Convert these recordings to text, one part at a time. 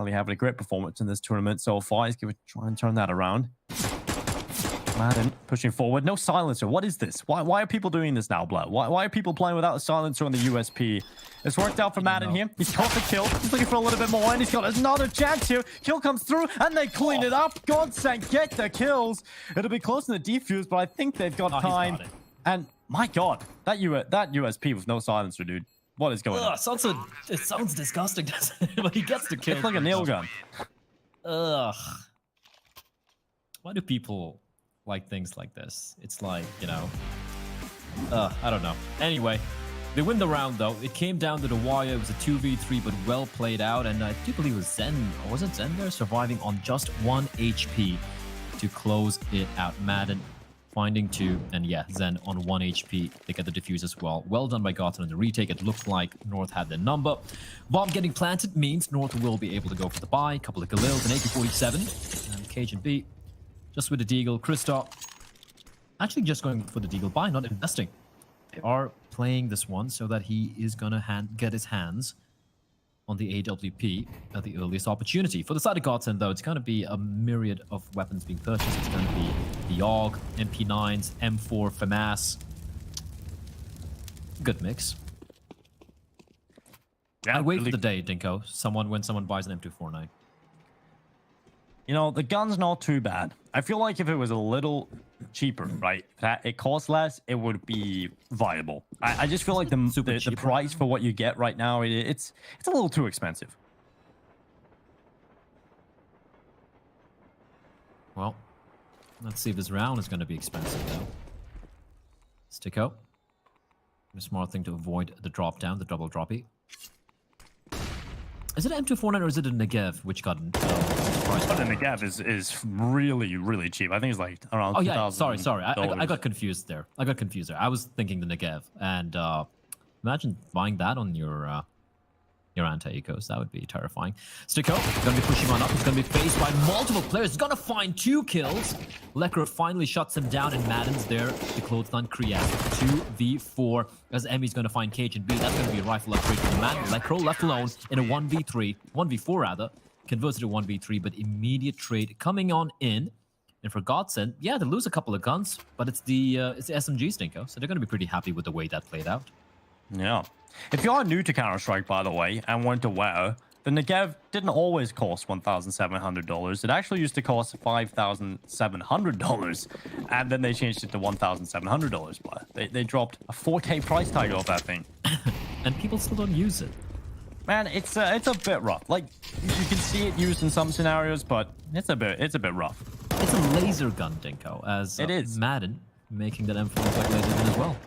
Finally having a great performance in this tournament so far. He's going to try and turn that around. Madden pushing forward. No silencer. What is this? Why are people doing this now, Blood? Why are people playing without a silencer on the USP? It's worked out for Madden here. He's got the kill. He's looking for a little bit more, and he's got another chance here. Kill comes through, and they clean it up. GODSENT get the kills. It'll be close to the defuse, but I think they've got time. And my God, that USP with no silencer, dude. What is going on? It sounds disgusting, doesn't it? But he gets the kill. It's like a nail gun. Ugh. Why do people like things like this? It's like, you know, I don't know. Anyway, they win the round though. It came down to the wire. It was a 2v3, but well played out. And I do believe it was Zen, or was it Zen there, surviving on just 1 HP to close it out. Madden finding 2, and yeah, Zen on 1 HP. They get the defuse as well. Well done by GODSENT on the retake. It looked like North had the number. Bomb getting planted means North will be able to go for the buy. A couple of Galils, an AK-47, and Cajun B. Just with the Deagle. Kristoff actually just going for the Deagle buy, not investing. They are playing this one so that he is going to get his hands on the AWP at the earliest opportunity. For the side of GODSENT, though, it's going to be a myriad of weapons being purchased. It's going to be the AUG, MP9s, M4, FAMAS. Good mix. Yeah, I wait for the day, Dinko. When someone buys an M249. You know, the gun's not too bad. I feel like if it was a little cheaper, right? That it costs less, it would be viable. I just feel like the price for what you get right now, it's a little too expensive. Well, let's see if this round is going to be expensive though. Sticko. A smart thing to avoid the drop down, the double droppy. Is it an M249 or is it a Negev which got price? But the Negev is really, really cheap. I think it's like around. Oh yeah, sorry. I got confused there. I was thinking the Negev, and imagine buying that on your anti-ecos. That would be terrifying. Sticko gonna be pushing on up. He's gonna be faced by multiple players. He's gonna find 2 kills. Lekro finally shuts him down, and Madden's there to clothesline Krias. 2v4 as Emmy's gonna find Cajun B. That's gonna be a rifle upgrade for Madden. Lekro left alone in a 1v4 rather. Converts to 1v3, but immediate trade coming on in. And for GODSENT, yeah, they lose a couple of guns, but it's the SMG Stinko, so they're gonna be pretty happy with the way that played out. Yeah. If you are new to Counter-Strike, by the way, and weren't aware, the Negev didn't always cost $1,700. It actually used to cost $5,700, and then they changed it to $1,700. But they dropped a 4K price tag off that thing. And people still don't use it. Man, it's a bit rough. Like, you can see it used in some scenarios, but it's a bit rough. It's a laser gun, Dinko, as it is. Madden making that M4 like laser gun as well.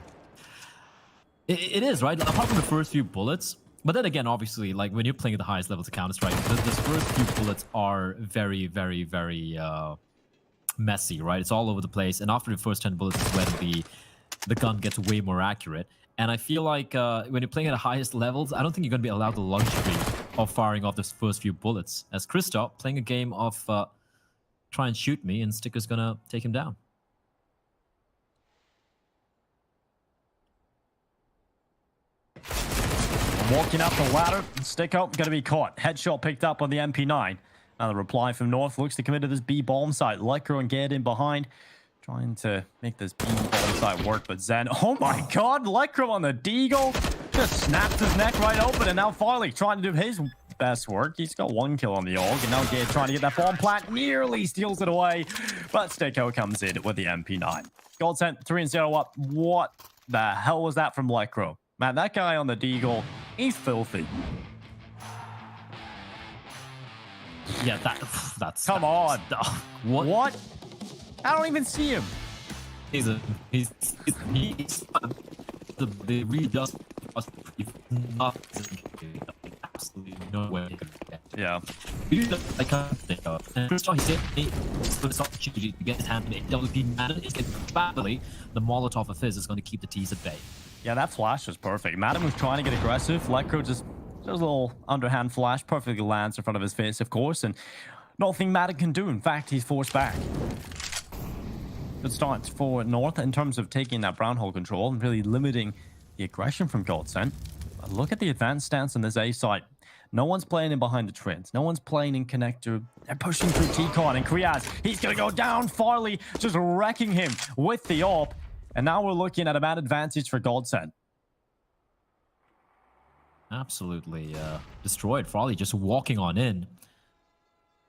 It is, right? Apart from the first few bullets. But then again, obviously, like when you're playing at the highest levels of Counter-Strike, those first few bullets are very, very, very messy, right? It's all over the place. And after the first 10 bullets is when the gun gets way more accurate. And I feel like when you're playing at the highest levels, I don't think you're going to be allowed the luxury of firing off those first few bullets. As Kristoff playing a game of try and shoot me, and Sticker's going to take him down. Walking up the ladder, Sticko going to be caught. Headshot picked up on the MP9. Now the reply from North looks to commit to this B bomb site. Lekro and Gad in behind, trying to make this B bomb site work. But Zen, oh my God, Lekro on the Deagle just snaps his neck right open. And now Farley trying to do his best work. He's got 1 kill on the AUG, and now Gad trying to get that bomb plant, nearly steals it away. But Sticko comes in with the MP9. GODSENT 3-0 up. What the hell was that from Lekro? Man, that guy on the Deagle, he's filthy. Yeah, that's... Come on. What? I don't even see him. He's the readjust absolutely no way he could get. Yeah. I can't think of. And Kristoff, he's getting this opportunity to get his hand in AWP. Madden is getting badly. The Molotov of his is going to keep the T's at bay. Yeah, that flash was perfect. Madden was trying to get aggressive. Lekro just does a little underhand flash, perfectly lands in front of his face, of course, and nothing Madden can do. In fact, he's forced back. Good start for North in terms of taking that brown hole control and really limiting the aggression from GODSENT. But look at the advanced stance on this A site. No one's playing in behind the trends. No one's playing in connector. They're pushing through T-Con and Kriaz. He's going to go down. Farley just wrecking him with the AWP. And now we're looking at a man advantage for GODSENT. Absolutely destroyed. Farley just walking on in.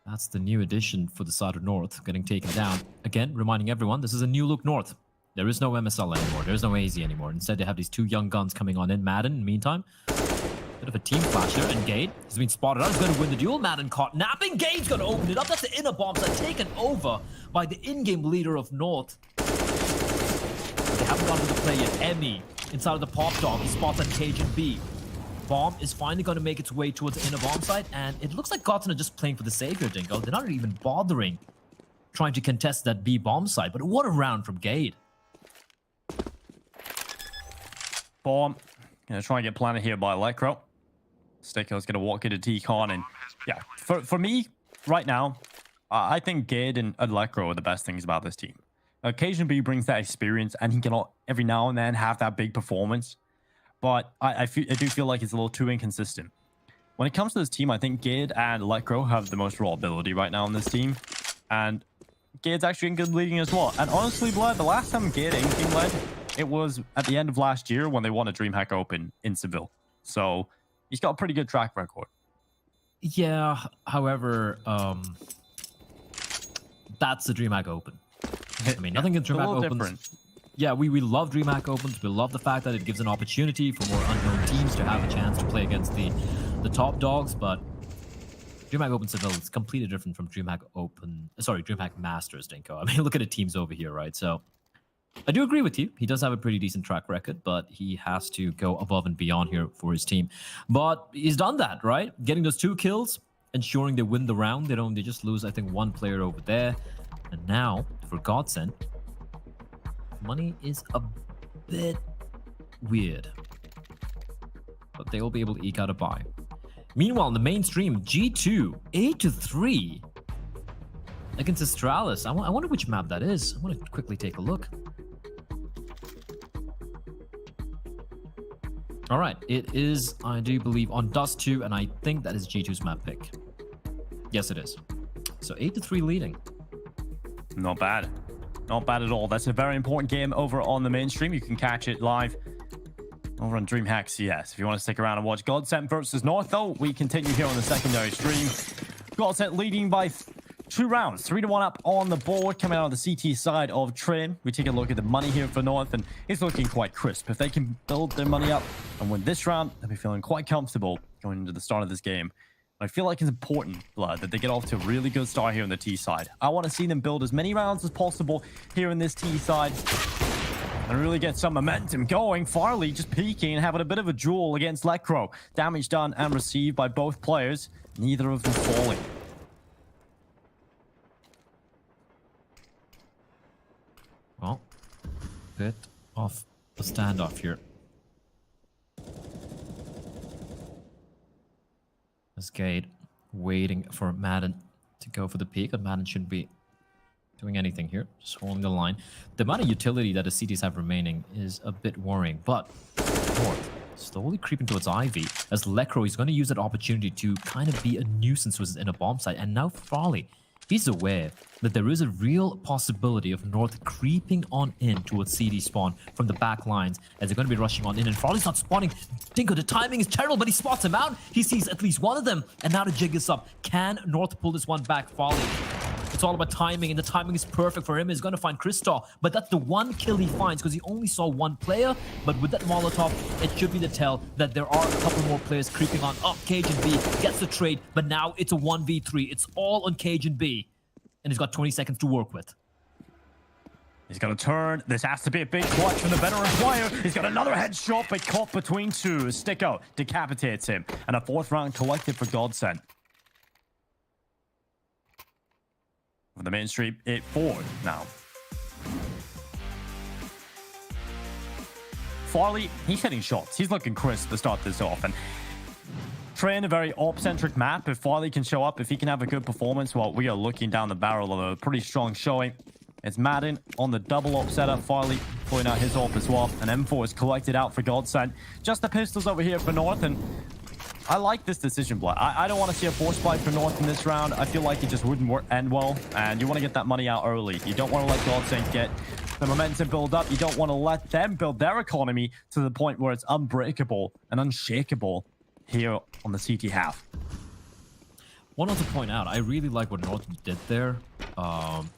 That's the new addition for the side of North, getting taken down. Again, reminding everyone, this is a new look North. There is no MSL anymore. There's no AZ anymore. Instead, they have these two young guns coming on in. Madden, in the meantime, bit of a team clash here. And Gade has been spotted out. He's going to win the duel. Madden caught napping. Gade's going to open it up. That's the inner bombs that are taken over by the in-game leader of North. They haven't gotten to the play yet. Emmy inside of the pop dog. He spots on Cajun B. Bomb is finally going to make its way towards the inner bomb site, and it looks like GODSENT are just playing for the savior, Dingo. They're not even bothering trying to contest that B bomb site, but what a round from Gade. Bomb. Gonna try and get planted here by Electro. Sticko's gonna walk into T-Con, and yeah, for me, right now, I think Gade and Electro are the best things about this team. Occasion B brings that experience, and he can every now and then have that big performance. But I do feel like it's a little too inconsistent. When it comes to this team, I think Gade and Electro have the most raw ability right now on this team. And Gade's actually in good leading as well. And honestly, Blood, the last time Gade ain't been led, it was at the end of last year when they won a DreamHack Open in Seville. So he's got a pretty good track record. Yeah, however, that's the DreamHack Open. I mean, nothing in DreamHack Opens. Different. Yeah, we love DreamHack Opens. We love the fact that it gives an opportunity for more unknown teams to have a chance to play against the top dogs, but DreamHack Open Seville is completely different from DreamHack Masters, Dinko. I mean, look at the teams over here, right? So I do agree with you. He does have a pretty decent track record, but he has to go above and beyond here for his team. But he's done that, right? Getting those 2 kills, ensuring they win the round. They just lose, I think, 1 player over there. And now for GODSENT, money is a bit weird, but they will be able to eke out a buy. Meanwhile, in the mainstream, G2 8-3 against Astralis. I wonder which map that is. I want to quickly take a look. All right, it is, I do believe, on Dust 2, and I think that is G2's map pick. Yes, it is. So 8-3 leading. Not bad. Not bad at all. That's a very important game over on the mainstream. You can catch it live over on DreamHack CS. If you want to stick around and watch GODSENT versus North, though, we continue here on the secondary stream. GODSENT leading by 2 rounds, 3-1 up on the board, coming out of the CT side of Trim. We take a look at the money here for North, and it's looking quite crisp. If they can build their money up and win this round, they'll be feeling quite comfortable going into the start of this game. I feel like it's important, Blood, that they get off to a really good start here on the T side. I want to see them build as many rounds as possible here in this T side and really get some momentum going. Farley just peeking and having a bit of a duel against Lecro. Damage done and received by both players, neither of them falling. Well, bit of a standoff here. This Gade waiting for Madden to go for the peak, but Madden shouldn't be doing anything here, just holding the line. The amount of utility that the CTs have remaining is a bit worrying, but North slowly creeping towards Ivy as Lecro is going to use that opportunity to kind of be a nuisance in a bomb site. And now Farley, he's aware that there is a real possibility of North creeping on in towards CD spawn from the back lines as they're going to be rushing on in, and Farley's not spawning. Dinko, the timing is terrible, but he spots him out. He sees at least one of them, and now the jig is up. Can North pull this one back? Farley, it's all about timing, and the timing is perfect for him. He's going to find Kristoff, but that's the one kill he finds because he only saw 1 player. But with that Molotov, it should be the tell that there are a couple more players creeping on. Up, Cajun B gets the trade, but now it's a 1v3. It's all on Cajun B. And he's got 20 seconds to work with. He's got to turn. This has to be a big clutch from the veteran player. He's got another headshot, but caught between 2. Stick out, decapitates him. And a 4th round collected for GODSENT. For the mainstream, it forward now. Farley, he's hitting shots. He's looking crisp to start this off. And Train a very op-centric map. If Farley can show up, if he can have a good performance, well, we are looking down the barrel of a pretty strong showing. It's Madden on the double op setup. Farley pulling out his op as well. And M4 is collected out for GODSENT. Just the pistols over here for North. And I like this decision, Blood. I don't want to see a force fight for North in this round. I feel like it just wouldn't end well, and you want to get that money out early. You don't want to let GODSENT get the momentum build up. You don't want to let them build their economy to the point where it's unbreakable and unshakable here on the CT half. One other to point out, I really like what North did there,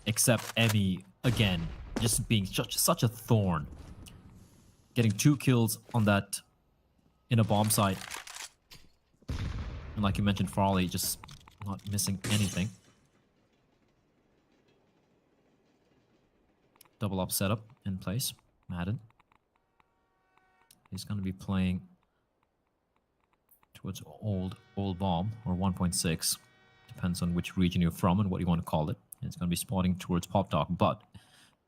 except Emmy, again, just being such a thorn. Getting 2 kills on that in a bomb site. And like you mentioned, Farley just not missing anything. Double up setup in place. Madden. He's going to be playing towards old bomb or 1.6. Depends on which region you're from and what you want to call it. It's going to be spotting towards Pop Dog, but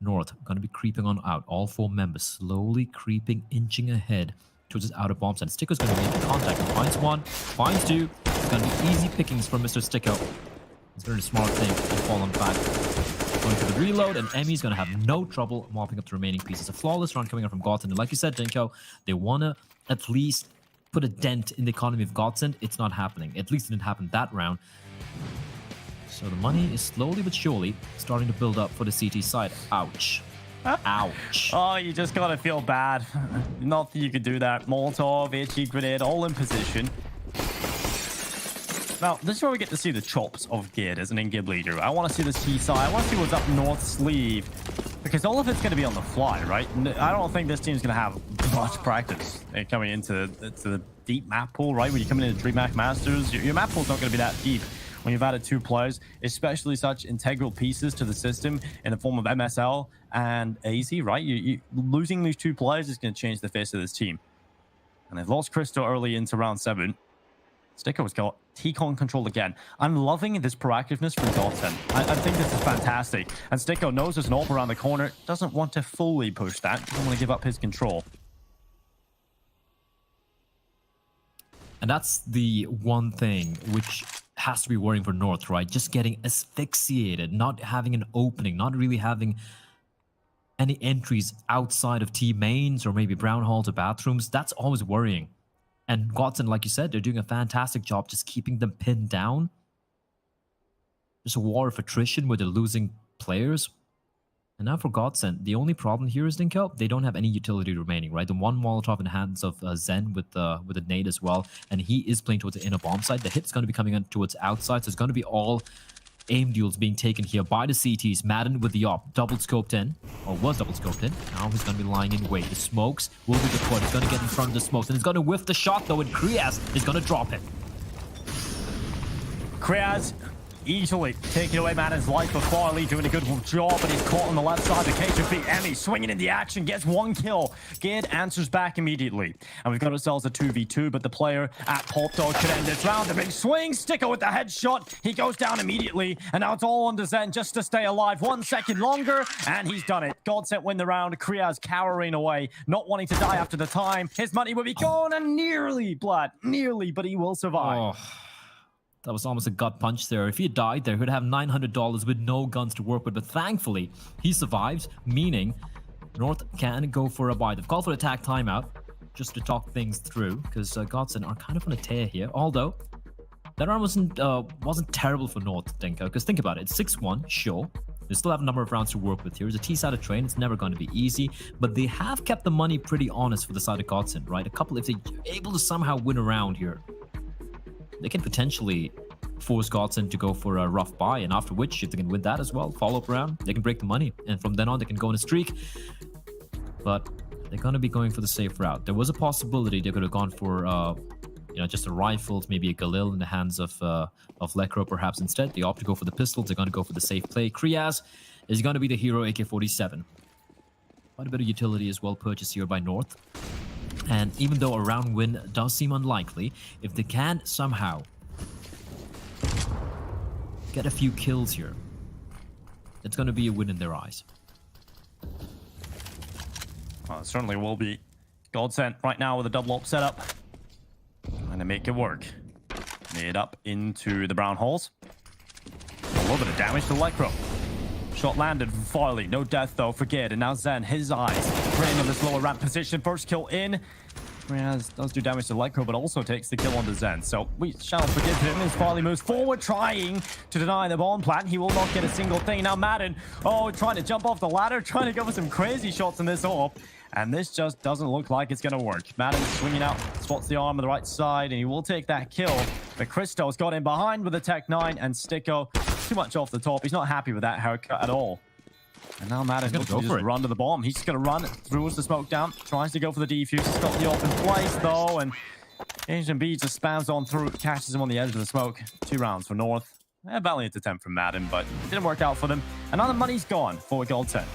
North going to be creeping on out. All 4 members slowly creeping, inching ahead towards his outer bomb set. Sticko's going to make contact. He finds 1, finds 2. It's going to be easy pickings for Mr. Sticko. He's very smart thing to fall on back. Going for the reload, and Emmy's going to have no trouble mopping up the remaining pieces. A flawless run coming out from GODSENT. And like you said, Dinko, they want to at least put a dent in the economy of GODSENT. It's not happening. At least it didn't happen that round. So the money is slowly but surely starting to build up for the CT side. Ouch. Ouch. Oh, you just gotta feel bad. Not that you could do that. Molotov, itchy grenade, all in position. Now, this is where we get to see the chops of Gid as an in-game leader. I want to see this T side. I want to see what's up North sleeve. Because all of it's going to be on the fly, right? I don't think this team's going to have much practice coming into the deep map pool, right? When you come into DreamHack Masters, your map pool's not going to be that deep when you've added 2 players, especially such integral pieces to the system in the form of MSL and AZ, right? You losing these 2 players is going to change the face of this team. And they've lost Crystal early into round 7. Sticko has got T-Con control again. I'm loving this proactiveness from GODSENT. I think this is fantastic. And Sticko knows there's an AWP around the corner. Doesn't want to fully push that. Doesn't want to give up his control. And that's the one thing which has to be worrying for North, right? Just getting asphyxiated, not having an opening, not really having any entries outside of T mains or maybe brown halls or bathrooms. That's always worrying. And GODSENT, like you said, they're doing a fantastic job just keeping them pinned down. There's a war of attrition where they're losing players. And now for GODSENT, the only problem here is, Dinko, they don't have any utility remaining, right? The 1 Molotov in the hands of Zen with a nade as well. And he is playing towards the inner bomb side. The hit's going to be coming in towards outside. So it's going to be all aim duels being taken here by the CTs. Madden with the op, double scoped in, or was double scoped in. Now he's going to be lying in wait. The smokes will be deployed. He's going to get in front of the smokes, and he's going to whiff the shot though, and Kriaz is going to drop it. Kriaz easily taking away Madden's life, but Farley doing a good job, but he's caught on the left side. The KJP Emmy swinging in the action, gets 1 kill. Gid answers back immediately. And we've got ourselves a 2v2, but the player at Pop Dog could end this round. The big swing, Sticko with the headshot. He goes down immediately, and now it's all on to Zen just to stay alive. 1 second longer, and he's done it. GODSENT win the round. Kriaz cowering away, not wanting to die after the time. His money will be gone, and nearly, Blood, nearly, but he will survive. Oh. That was almost a gut punch there. If he had died there, he would have $900 with no guns to work with. But thankfully, he survived, meaning North can go for a buy. They've called for attack timeout just to talk things through, because GODSENT are kind of on a tear here. Although, that round wasn't terrible for North, Dinko, because think about it. It's 6-1, sure. They still have a number of rounds to work with here. It's a T-side of train. It's never going to be easy. But they have kept the money pretty honest for the side of GODSENT, right? A couple, if they're able to somehow win a round here, they can potentially force GODSENT to go for a rough buy, and after which, if they can win that as well, follow-up round, they can break the money, and from then on, they can go on a streak. But they're going to be going for the safe route. There was a possibility they could have gone for, just a rifle, maybe a Galil in the hands of Lekro, perhaps instead. They opt to go for the pistols. They're going to go for the safe play. Kriaz is going to be the hero AK-47. Quite a bit of utility as well purchased here by North. And even though a round win does seem unlikely, if they can somehow get a few kills here, it's going to be a win in their eyes. Well, it certainly will be. GODSENT right now with a double op setup. Trying to make it work. Made up into the brown holes. A little bit of damage to Lekro. Shot landed from Farley. No death though for Gid. And now Zen, his eyes praying on this lower ramp position. First kill in. Kriaz does do damage to Electro, but also takes the kill on the Zen. So we shall forgive him as Farley moves forward, trying to deny the bomb plant. He will not get a single thing. Now Madden, trying to jump off the ladder, trying to go for some crazy shots in this AWP. And this just doesn't look like it's going to work. Madden swinging out, spots the arm on the right side, and he will take that kill. But Christo's got in behind with the Tech 9, and Sticko too much off the top. He's not happy with that haircut at all. And now Madden's going to just run to the bomb. He's just going to run, throws the smoke down, tries to go for the defuse. He's got the open place, though, and Asian B just spams on through, catches him on the edge of the smoke. 2 rounds for North. A valiant attempt from Madden, but it didn't work out for them. And now the money's gone for GODSENT.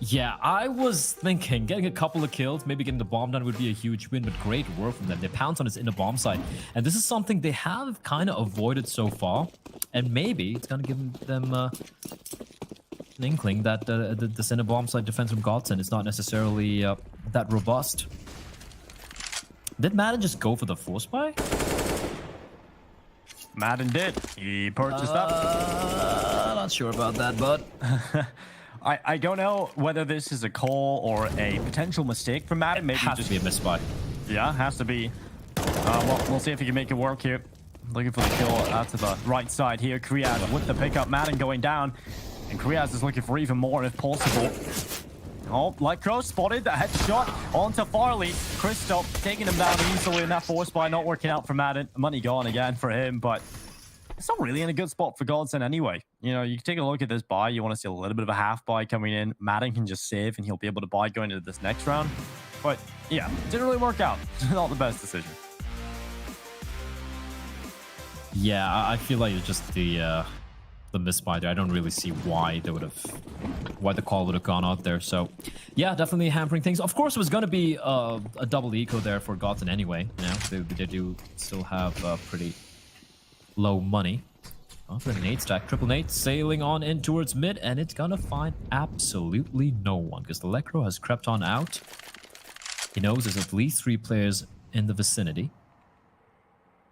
Yeah, I was thinking getting a couple of kills, maybe getting the bomb done would be a huge win, but great work from them. They pounce on his inner bomb site, and this is something they have kind of avoided so far, and maybe it's going to give them an inkling that the inner bomb site defense from GODSENT is not necessarily that robust. Did Madden just go for the force buy? Madden did. He purchased up. Not sure about that, but... I don't know whether this is a call or a potential mistake from Madden. Maybe has to be a misbuy. Yeah, has to be. Well, we'll see if he can make it work here. Looking for the kill out to the right side here. Kriaz with the pickup. Madden going down. And Kriaz is looking for even more if possible. Oh, Lycro spotted the headshot onto Farley. Christoph taking him down easily in that force buy. Not working out for Madden. Money gone again for him, but it's not really in a good spot for GODSENT anyway. You know, you can take a look at this buy. You want to see a little bit of a half buy coming in. Madden can just save and he'll be able to buy going into this next round. But yeah, didn't really work out. Not the best decision. Yeah, I feel like it's just the misbuy there. I don't really see why they would have, why the call would have gone out there. So yeah, definitely hampering things. Of course, it was going to be a double eco there for GODSENT anyway. You know, they do still have pretty low money. For an 8 stack, triple nade sailing on in towards mid, and it's gonna find absolutely no one because the Electro has crept on out. He knows there's at least 3 players in the vicinity,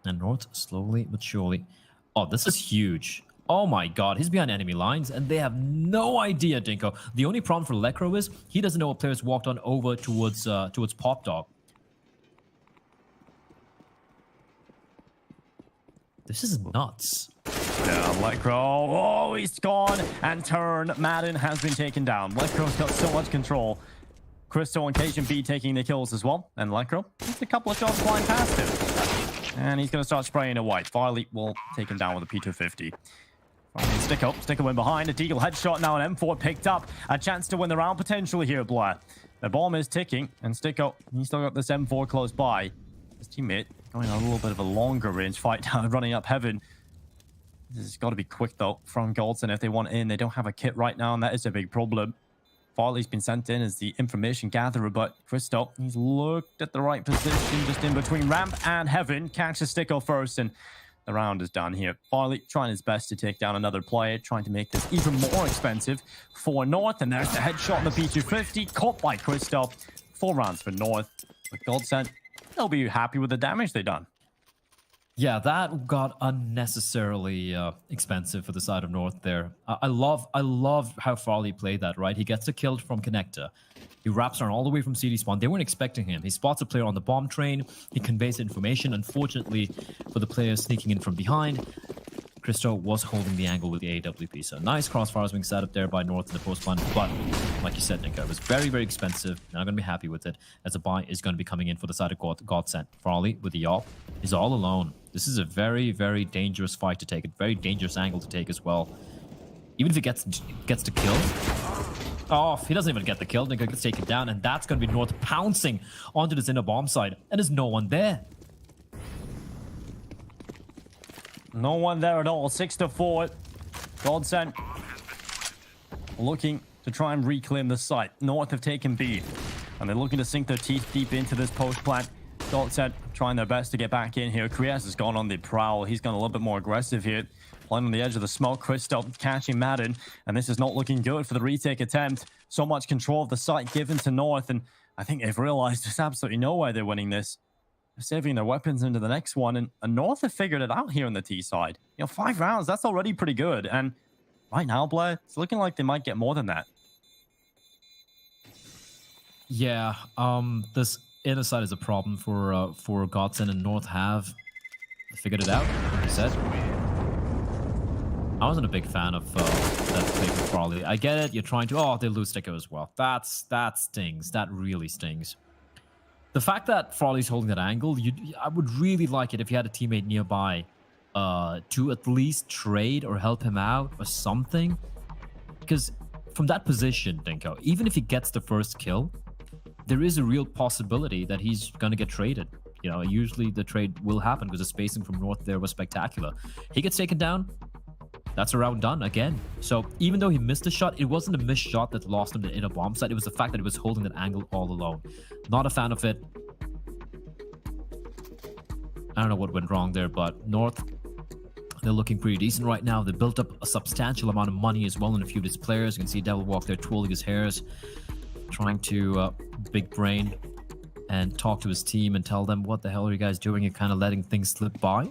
and North slowly but surely. Oh, this is huge. Oh my god, he's behind enemy lines, and they have no idea, Dinko. The only problem for Electro is he doesn't know what players walked on over towards Pop Dog. This is nuts. Yeah, Electro. Oh, he's gone. And turn. Madden has been taken down. Electro's got so much control. Crystal and Cajun B taking the kills as well. And Electro, just a couple of shots flying past him. And he's going to start spraying a white. Farley will take him down with a P250. Sticko in behind. A Deagle headshot now. An M4 picked up. A chance to win the round potentially here, Blair. The bomb is ticking. And Sticko, he's still got this M4 close by. His teammate going on a little bit of a longer range fight now, running up heaven. This has got to be quick, though, from GODSENT if they want in. They don't have a kit right now, and that is a big problem. Farley's been sent in as the information gatherer, but Christoph, he's looked at the right position just in between ramp and heaven. Catches Sticko first, and the round is done here. Farley trying his best to take down another player, trying to make this even more expensive for North, and there's the headshot on the P250, caught by Christoph. 4 rounds for North. With GODSENT, they'll be happy with the damage they've done. Yeah, that got unnecessarily expensive for the side of North there. I love how Farley played that, right? He gets a kill from Connector. He wraps around all the way from CD spawn. They weren't expecting him. He spots a player on the bomb train. He conveys information. Unfortunately, for the players sneaking in from behind, Christo was holding the angle with the AWP. So nice crossfires being set up there by North in the post plan. But like you said, Nico, it was very, very expensive. Not going to be happy with it, as a buy is going to be coming in for the side of GODSENT. Farley with the AWP is all alone. This is a very, very dangerous fight to take. A very dangerous angle to take as well. Even if he gets the kill. Oh, he doesn't even get the kill. Nico gets taken down, and that's going to be North pouncing onto this inner bomb side. And there's no one there. No one there at all. 6-4. GODSENT looking to try and reclaim the site. North have taken B, and they're looking to sink their teeth deep into this post plant. GODSENT trying their best to get back in here. Krias has gone on the prowl. He's gone a little bit more aggressive here. Playing on the edge of the smoke. Christoph catching Madden, and this is not looking good for the retake attempt. So much control of the site given to North, and I think they've realized there's absolutely no way they're winning this. They're saving their weapons into the next one, and North have figured it out here on the T side. You know, 5 rounds, that's already pretty good, and right now, Blair, it's looking like they might get more than that. Yeah, this inner side is a problem for Godsent, and North have figured it out, like I said. I wasn't a big fan of that play from Farley. I get it, you're trying to... Oh, they lose Sticker as well. That stings. That really stings. The fact that Farley's holding that angle, I would really like it if you had a teammate nearby to at least trade or help him out or something. Because from that position, Dinko, even if he gets the first kill, there is a real possibility that he's going to get traded. You know, usually the trade will happen because the spacing from North there was spectacular. He gets taken down, that's a round done again. So even though he missed a shot, it wasn't a missed shot that lost him the inner bomb site. It was the fact that he was holding that angle all alone. Not a fan of it. I don't know what went wrong there, but North, they're looking pretty decent right now. They built up a substantial amount of money as well in a few of these players. You can see Devil Walk there twirling his hairs, trying to big brain and talk to his team and tell them, what the hell are you guys doing? You're kind of letting things slip by.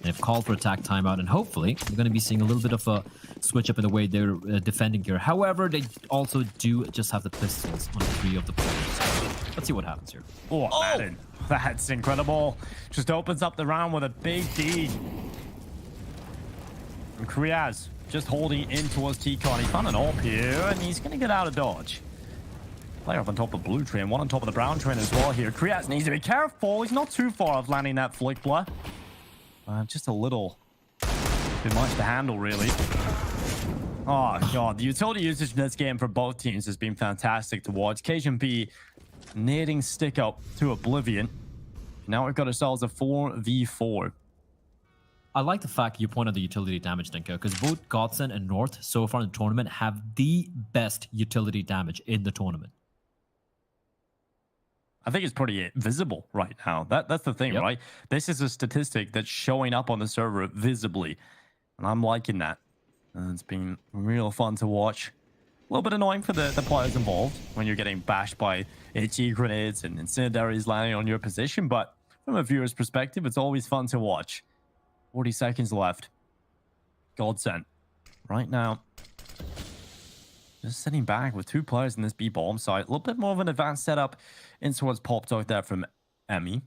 They've called for attack timeout, and hopefully we're going to be seeing a little bit of a switch up in the way they're defending here. However, they also do just have the pistols on 3 of the players. Let's see what happens here. Oh, Madden. That's incredible. Just opens up the round with a big D. And Kriaz just holding in towards T-Con. He found an AWP here, and he's going to get out of dodge. Player up on top of blue train, one on top of the brown train as well here. Kriaz needs to be careful. He's not too far off landing that flick blur. Just a little bit much to handle, really. Oh, God. The utility usage in this game for both teams has been fantastic to watch. KJP nading stick up to oblivion. Now we've got ourselves a 4v4. I like the fact you point out the utility damage, Dinko, because both Godsent and North so far in the tournament have the best utility damage in the tournament. I think it's pretty visible right now. That's the thing, right? This is a statistic that's showing up on the server visibly. And I'm liking that. And it's been real fun to watch. A little bit annoying for the players involved when you're getting bashed by HE grenades and incendiaries landing on your position. But from a viewer's perspective, it's always fun to watch. 40 seconds left. Godsent. Right now. Just sitting back with 2 players in this B bomb site. A little bit more of an advanced setup in towards Pop Talk there from Emmy.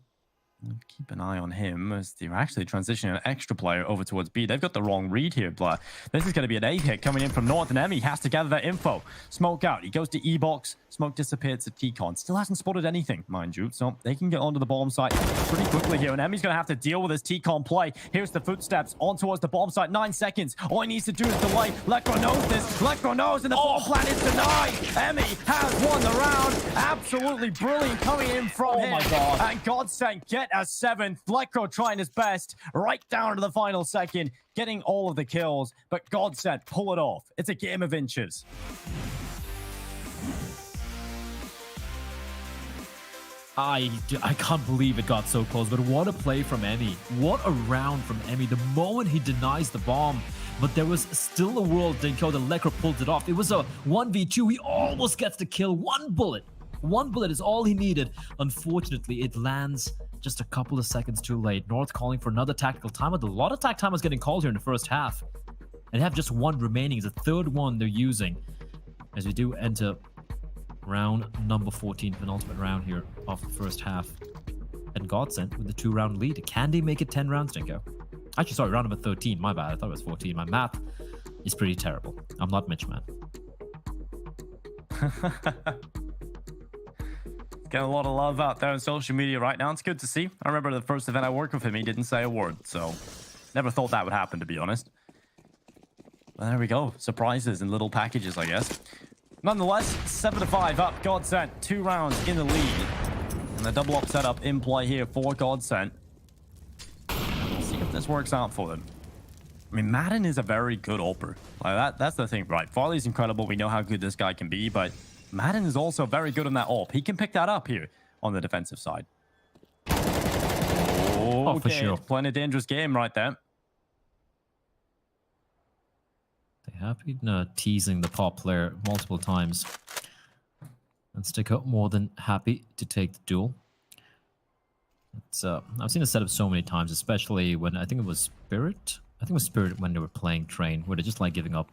Keep an eye on him as they're actually transitioning an extra player over towards B. They've got the wrong read here, but this is going to be an A hit coming in from North, and Emmy has to gather that info. Smoke out. He goes to E-Box. Smoke disappears to T-Con. Still hasn't spotted anything, mind you. So they can get onto the bomb site pretty quickly here, and Emmy's going to have to deal with this T-Con play. Here's the footsteps on towards the bomb site. 9 seconds. All he needs to do is delay. Lekro knows this. Lekro knows, and the bomb plant is denied. Emmy has won the round. Absolutely brilliant coming in from him. My God. And Godsent get a 7th. Lekro trying his best right down to the final second, getting all of the kills, but Godsent pull it off. It's a game of inches. I can't believe it got so close, but what a play from Emmy. What a round from Emmy. The moment he denies the bomb, but there was still a world, Dinko, that Lekro pulled it off. It was a 1v2. He almost gets the kill. One bullet is all he needed. Unfortunately, it lands just a couple of seconds too late. North calling for another tactical timeout. A lot of tac timeouts getting called here in the first half. And they have just one remaining. It's the 3rd one they're using as we do enter round number 14, penultimate round here of the first half. And Godsent with the 2-round lead. Can they make it 10 rounds, Dinko? Actually, sorry, round number 13. My bad. I thought it was 14. My math is pretty terrible. I'm not Mitch, man. Getting a lot of love out there on social media right now. It's good to see. I remember the first event I worked with him, he didn't say a word. So never thought that would happen, to be honest. Well, there we go. Surprises in little packages, I guess. Nonetheless, 7-5 up. Godsent, 2 rounds in the lead. And the double up setup in play here for Godsent. Let's see if this works out for them. I mean, Madden is a very good AWPer. Like that's the thing, right? Farley's incredible. We know how good this guy can be, but Madden is also very good on that AWP. He can pick that up here on the defensive side. Oh, for sure. Playing a dangerous game right there. They have been teasing the Pop player multiple times. And Stick Up more than happy to take the duel. It's, I've seen it set up so many times, especially when I think it was Spirit. I think it was Spirit when they were playing Train, where they just like giving up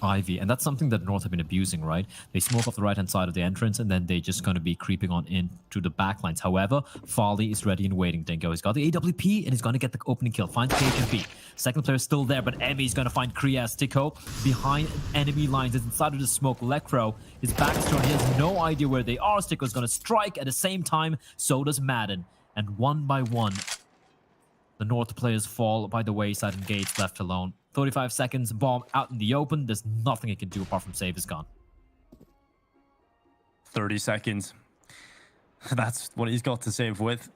Ivy, and that's something that North have been abusing, right? They smoke off the right-hand side of the entrance, and then they're just going to be creeping on in to the backlines. However, Farley is ready and waiting, Dingo. He's got the AWP, and he's going to get the opening kill. Finds KGB. Second player is still there, but Emmy's going to find Krias. Tico behind enemy lines. Is inside of the smoke. Lekro, his back is turned. He has no idea where they are. Tico's going to strike at the same time. So does Madden. And one by one, the North players fall by the wayside and Gates left alone. 35 seconds, bomb out in the open. There's nothing he can do apart from save his gun. 30 seconds. That's what he's got to save with.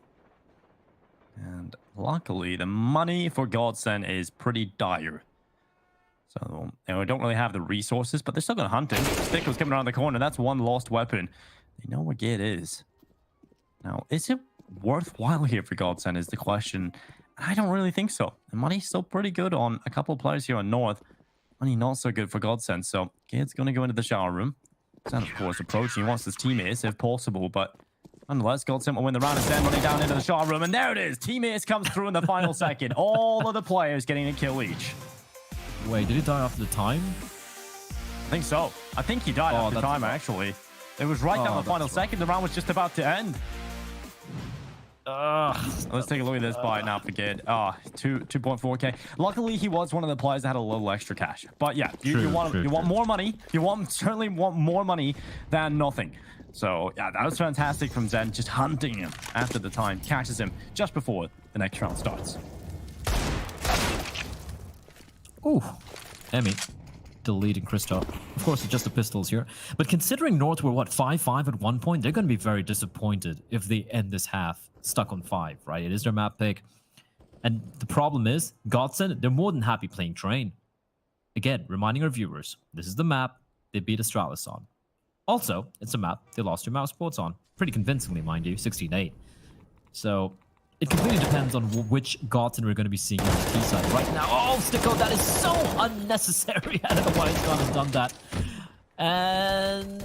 And luckily, the money for GODSENT is pretty dire. So, we don't really have the resources, but they're still going to hunt him. Stick was coming around the corner. That's one lost weapon. They know where Gate is. Now, is it worthwhile here for GODSENT is the question. I don't really think so. The money's still pretty good on a couple of players here on North. Money not so good for GODSENT. So Gade's going to go into the shower room. Zen, of course, approaching. He wants his teammates if possible, but nonetheless, GODSENT will win the round and Zen running down into the shower room. And there it is. Teammates comes through in the final second. All of the players getting a kill each. Wait, did he die after the time? I think so. I think he died after time, actually. It was right down the final second. The round was just about to end. Let's take a look at this buy now for Gade. 2.4k. Luckily, he was one of the players that had a little extra cash. But yeah, you want more money. You certainly want more money than nothing. So yeah, that was fantastic from Zen, just hunting him after the time, catches him just before the next round starts. Ooh, Emmy deleting Christoph. Of course, it's just the pistols here. But considering North were, what, 5-5 at one point, they're going to be very disappointed if they end this half stuck on 5, right? It is their map pick. And the problem is, GODSENT, they're more than happy playing Train. Again, reminding our viewers, this is the map they beat Astralis on. Also, it's a map they lost to Mouse Sports on. Pretty convincingly, mind you, 16-8. So, it completely depends on which GODSENT we're going to be seeing on the T side right now. Oh, Sticko, that is so unnecessary. I don't know why he's gone and done that. And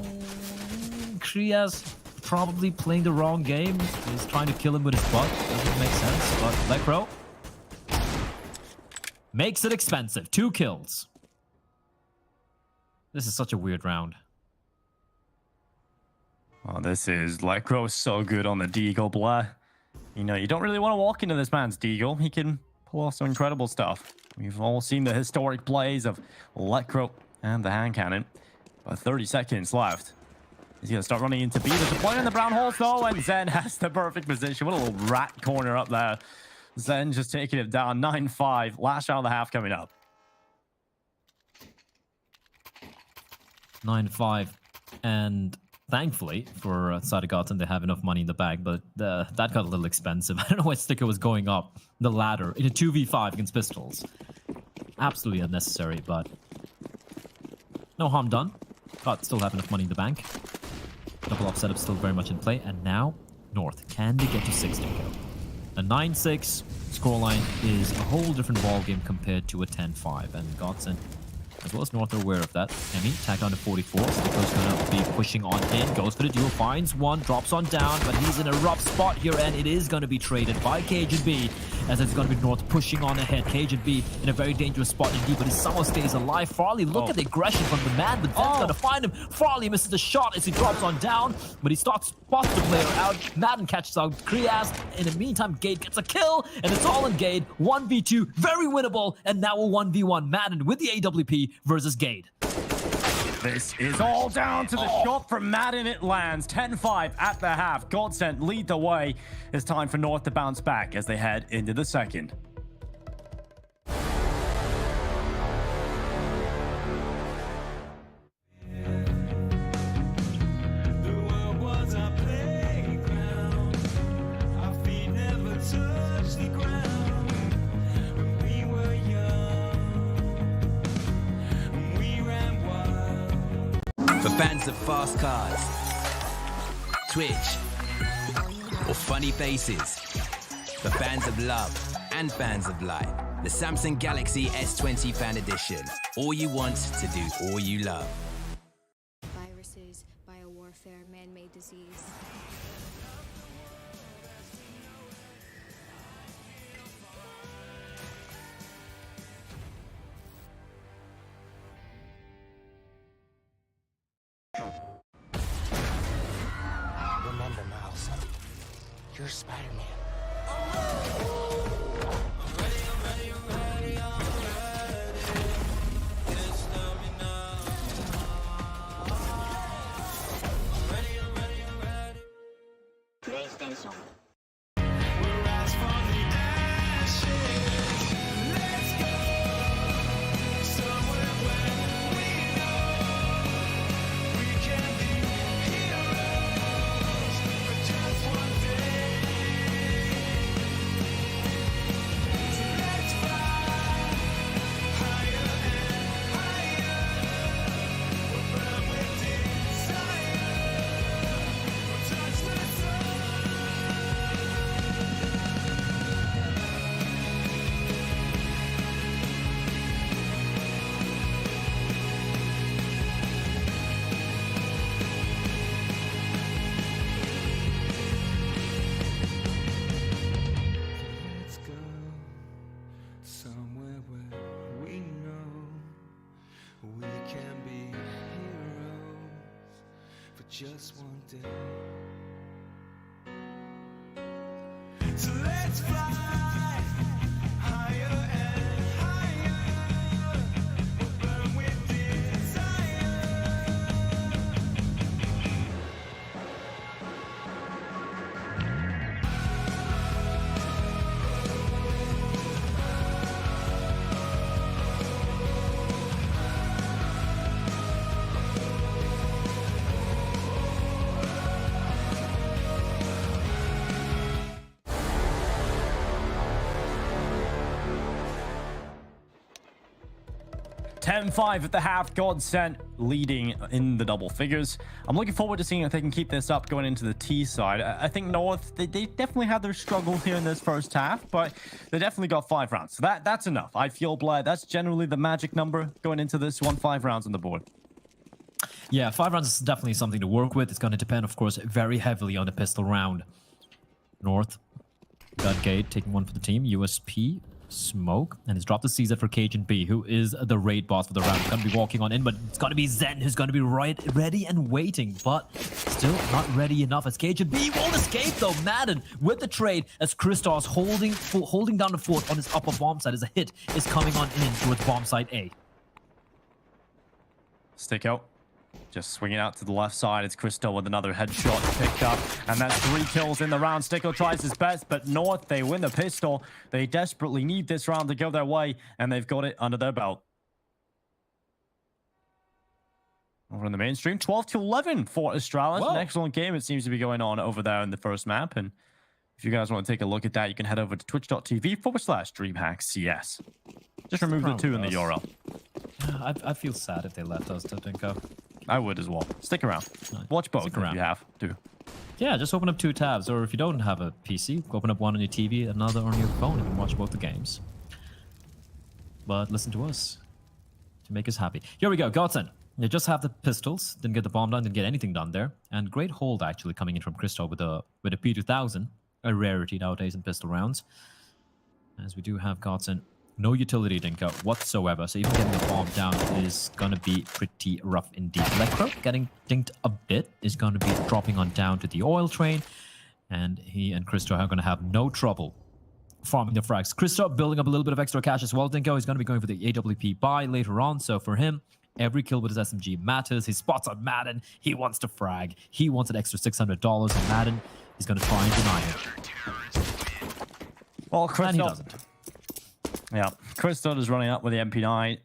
Krias probably playing the wrong game. He's trying to kill him with his butt. Doesn't make sense. But Lekro makes it expensive. 2 kills. This is such a weird round. Oh, this is Lekro so good on the Deagle, blah. You know, you don't really want to walk into this man's Deagle. He can pull off some incredible stuff. We've all seen the historic plays of Lekro and the hand cannon. But 30 seconds left. He's going to start running into B. There's a player in the brown hole, though, and Zen has the perfect position. What a little rat corner up there. Zen just taking it down, 9-5. Last round of the half coming up. 9-5. And thankfully, for side of GODSENT, they have enough money in the bag, but that got a little expensive. I don't know why Sticker was going up the ladder in a 2v5 against pistols. Absolutely unnecessary, but no harm done. God, still have enough money in the bank. Double up setup still very much in play. And now, North. Can they get to 60? A 9-6 scoreline is a whole different ballgame compared to a 10-5. And GODSENT, as well as North, are aware of that. Emmy, tagged on to 44. Sticko's going to be pushing on in. Goes for the duel. Finds one. Drops on down. But he's in a rough spot here. And it is going to be traded by KGB. As it's going to be North pushing on ahead. KGB in a very dangerous spot indeed. But he somehow stays alive. Farley, look at the aggression from the man. But Zen's going to find him. Farley misses the shot as he drops on down. But he spots the player out. Madden catches out Krias. In the meantime, Gade gets a kill. And it's all in Gade. 1v2. Very winnable. And now a 1v1. Madden with the AWP versus Gade. This is all down to the shot from Madden. It lands 10-5 at the half. GODSENT lead the way. It's time for North to bounce back as they head into the second. For fans of fast cars, Twitch, or funny faces. For fans of love and fans of light. The Samsung Galaxy S20 Fan Edition. All you want to do all you love. Viruses, biowarfare, man-made disease. You're Spider-Man. PlayStation. Let's go somewhere where we know we can be heroes for just one day. So let's fly higher and higher. We'll burn with desire. $10-5 at the half. GODSENT leading in the double figures. I'm looking forward to seeing if they can keep this up going into the T side. I think North, they definitely had their struggles here in this first half, but they definitely got 5 rounds. So that's enough. I feel Blair, that's generally the magic number going into this one. 5 rounds on the board. Yeah, 5 rounds is definitely something to work with. It's going to depend, of course, very heavily on the pistol round. North, got Gate taking one for the team. USP, Smoke, and he's dropped the CZ for Cajun B, who is the raid boss for the round. He's going to be walking on in, but it's going to be Zen who's going to be ready and waiting, but still not ready enough as Cajun B won't escape though. Madden with the trade as Christos holding down the fort on his upper bomb side as a hit is coming on in towards bomb site A. Stick out. Just swinging out to the left side. It's Cristo with another headshot picked up. And that's 3 kills in the round. Sticko tries his best, but North, they win the pistol. They desperately need this round to go their way, and they've got it under their belt. Over in the mainstream, 12-11 for Astralis. An excellent game it seems to be going on over there in the first map. And if you guys want to take a look at that, you can head over to twitch.tv/DreamHackCS. Just remove the 2 in the URL. I feel sad if they left us, Tinko. I would as well. Stick around. Watch both if you have to. Yeah, just open up 2 tabs, or if you don't have a PC, open up one on your TV, another on your phone. You can watch both the games. But listen to us to make us happy. Here we go, GODSENT. They just have the pistols, didn't get the bomb done, didn't get anything done there. And great hold actually coming in from Cristo with a P2000, a rarity nowadays in pistol rounds. As we do have GODSENT. No utility dinker whatsoever, so even getting the bomb down is going to be pretty rough indeed. Electro getting dinked a bit is going to be dropping on down to the oil train, and he and Cristo are going to have no trouble farming the frags. Cristo building up a little bit of extra cash as well. Dinko is going to be going for the AWP buy later on, so for him, every kill with his SMG matters. His spots on Madden, he wants to frag. He wants an extra $600 on Madden. He's going to try and deny it. Well, Cristo, and he doesn't. Yeah, Cristo is running up with the MP9,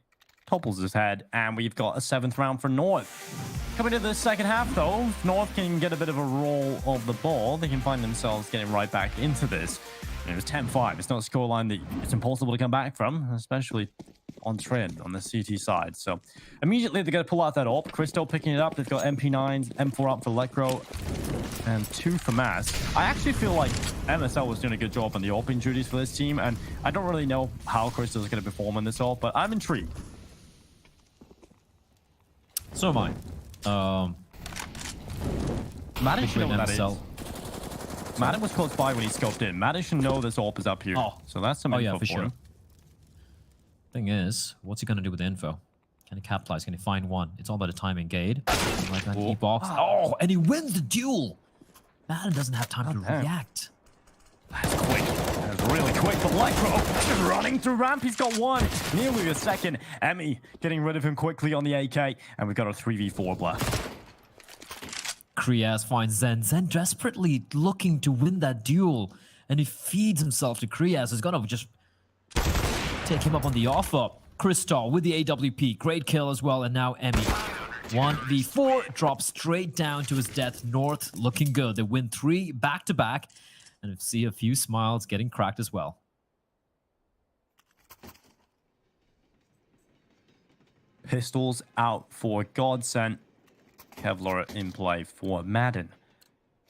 topples his head, and we've got a 7th round for North. Coming to the second half, though, if North can get a bit of a roll of the ball, they can find themselves getting right back into this. It was 10-5. It's not a scoreline that it's impossible to come back from, especially on trend on the CT side. So immediately they're going to pull out that AWP. Cristo picking it up. They've got MP9s, M4 up for Electro, and 2 for Mass. I actually feel like MSL was doing a good job on the AWPing duties for this team, and I don't really know how Cristo is going to perform in this AWP, but I'm intrigued. So am I. Madden should know what that is. MSL. Madden was close by when he scoped in. Madden should know this AWP is up here. Oh. So that's some info for sure. him. Thing is, what's he going to do with the info? Can he capitalize? Can he find one? It's all about the timing, Gade. Like that, he box. Oh, and he wins the duel. Madden doesn't have time to react. That's quick. That's really quick. But Electro just running through ramp. He's got one. Nearly a second. Emmy getting rid of him quickly on the AK. And we've got a 3v4 left. Kriaz finds Zen. Zen desperately looking to win that duel. And he feeds himself to Kriaz. He's gonna just take him up on the offer. Crystal with the AWP. Great kill as well. And now Emmy. 1v4 drops straight down to his death. North looking good. They win 3 back-to-back. And see a few smiles getting cracked as well. Pistols out for GODSENT. Kevlar in play for Madden.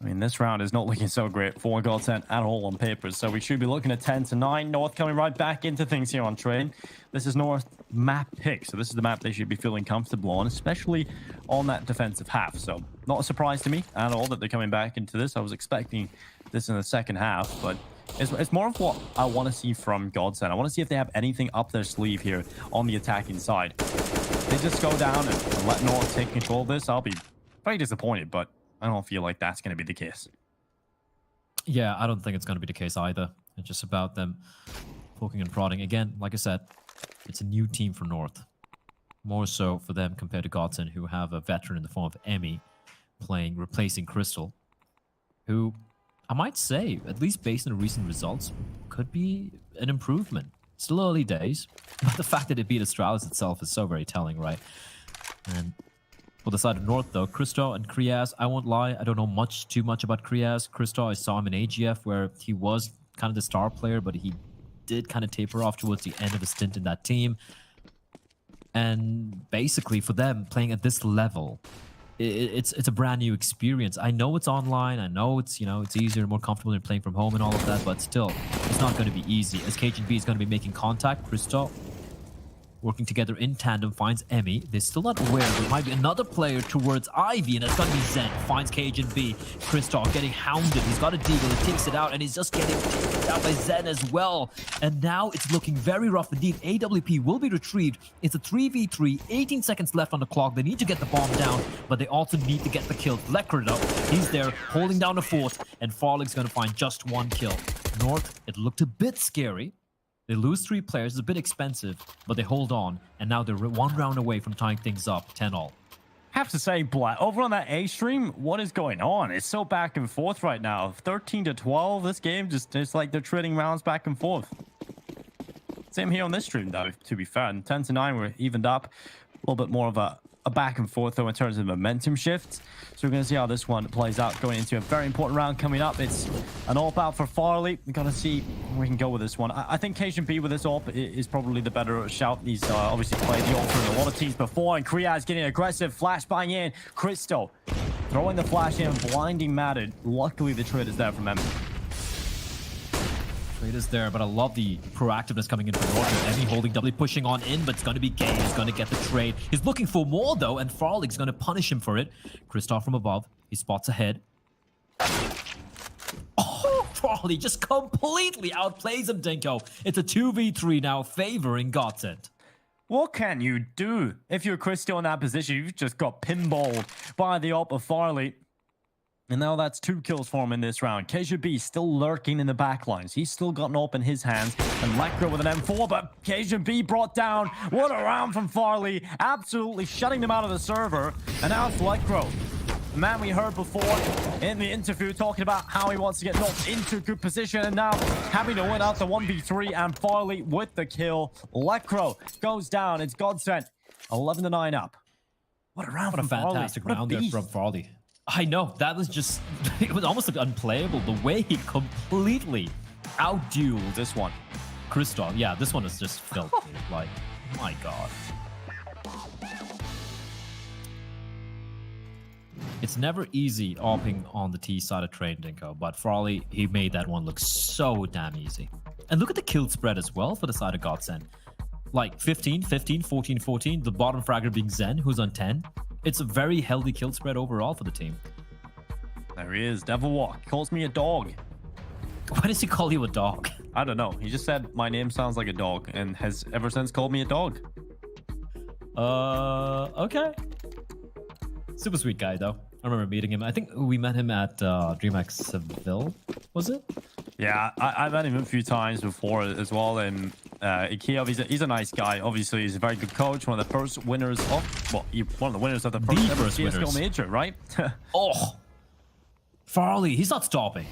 I mean, this round is not looking so great for GODSENT at all on paper, so we should be looking at 10-9. North coming right back into things here on train. This is North map pick, so this is the map they should be feeling comfortable on, especially on that defensive half. So not a surprise to me at all that they're coming back into this. I was expecting this in the second half, but it's more of what I want to see from GODSENT. I want to see if they have anything up their sleeve here on the attacking side. If they just go down and let North take control of this, I'll be very disappointed, but I don't feel like that's going to be the case. Yeah, I don't think it's going to be the case either. It's just about them poking and prodding. Again, like I said, it's a new team for North. More so for them compared to GODSENT, who have a veteran in the form of Emmy replacing Crystal, who I might say, at least based on the recent results, could be an improvement. Still early days, but the fact that it beat Astralis itself is so very telling, right? And for the side of North, though, Crystal and Kriaz, I won't lie, I don't know too much about Kriaz. Crystal, I saw him in AGF, where he was kind of the star player, but he did kind of taper off towards the end of his stint in that team. And basically, for them, playing at this level, it's a brand new experience. I know it's online. I know it's, you know, it's easier and more comfortable than playing from home and all of that, but still, it's not going to be easy. As KGB is going to be making contact, Crystal working together in tandem finds Emmy. They're still not aware there might be another player towards Ivy, and it's going to be Zen. Finds KGB. Kristoff getting hounded. He's got a deagle. He takes it out, and he's just getting taken out by Zen as well. And now it's looking very rough indeed. AWP will be retrieved. It's a 3v3. 18 seconds left on the clock. They need to get the bomb down, but they also need to get the kill. Lecker, though, he's there holding down the fort, and Farlig's going to find just 1 kill. North, it looked a bit scary. They lose 3 players, it's a bit expensive, but they hold on, and now they're 1 round away from tying things up, 10-all. Have to say, Blatt, over on that A stream, what is going on? It's so back and forth right now. 13-12, this game it's like they're trading rounds back and forth. Same here on this stream, though, to be fair. And 10-9, we're evened up. A little bit more of a back and forth, though, in terms of momentum shifts. So we're going to see how this one plays out going into a very important round coming up. It's an AWP out for Farley. We've got to see where we can go with this one. I think KGB with this AWP is probably the better shout. He's obviously played the AWP for a lot of teams before, and Kriaz getting aggressive. Flashbang in. Cristo throwing the flash in, blinding Madden. Luckily, the trade is there from Emmy. Trade is there, but I love the proactiveness coming in from North. Emmy holding W, pushing on in, but it's going to be Gay. He's going to get the trade. He's looking for more, though, and Farlig's going to punish him for it. Kristoff from above. He spots ahead. Oh, Farlig just completely outplays him, Dinko. It's a 2v3 now, favoring GODSENT. What can you do? If you're Cristo in that position, you've just got pinballed by the AWP of Farley. And now that's 2 kills for him in this round. KGB still lurking in the backlines. He's still got an AWP in his hands. And Lekra with an M4, but KGB brought down. What a round from Farley. Absolutely shutting them out of the server. And now it's Lekra, the man we heard before in the interview talking about how he wants to get knocked into a good position. And now having to win out the 1v3, and Farley with the kill. Lekra goes down. It's GODSENT 11-9 up. What a round What a from Farley. fantastic What a round there beast. from Farley. I know, that was just, it was almost like unplayable. The way he completely outdueled This one. Kristoff. Yeah, this one is just filthy. Like, my God. It's never easy AWPing on the T side of Train, Dinko, but Farley, he made that one look so damn easy. And look at the kill spread as well for the side of GODSENT. Like 15, 15, 14, 14, the bottom fragger being Zen, who's on 10. It's a very healthy kill spread overall for the team. There he is. Devil Walk. Calls me a dog. Why does he call you a dog? I don't know. He just said my name sounds like a dog and has ever since called me a dog. Okay. Super sweet guy, though. I remember meeting him. I think we met him at DreamHack Seville, was it? Yeah, I've met him a few times before as well. And Kiev, he's a nice guy. Obviously, he's a very good coach. One of the first winners of, well, one of the winners of the first ever CS:GO major, right? Oh, Farley, he's not stopping.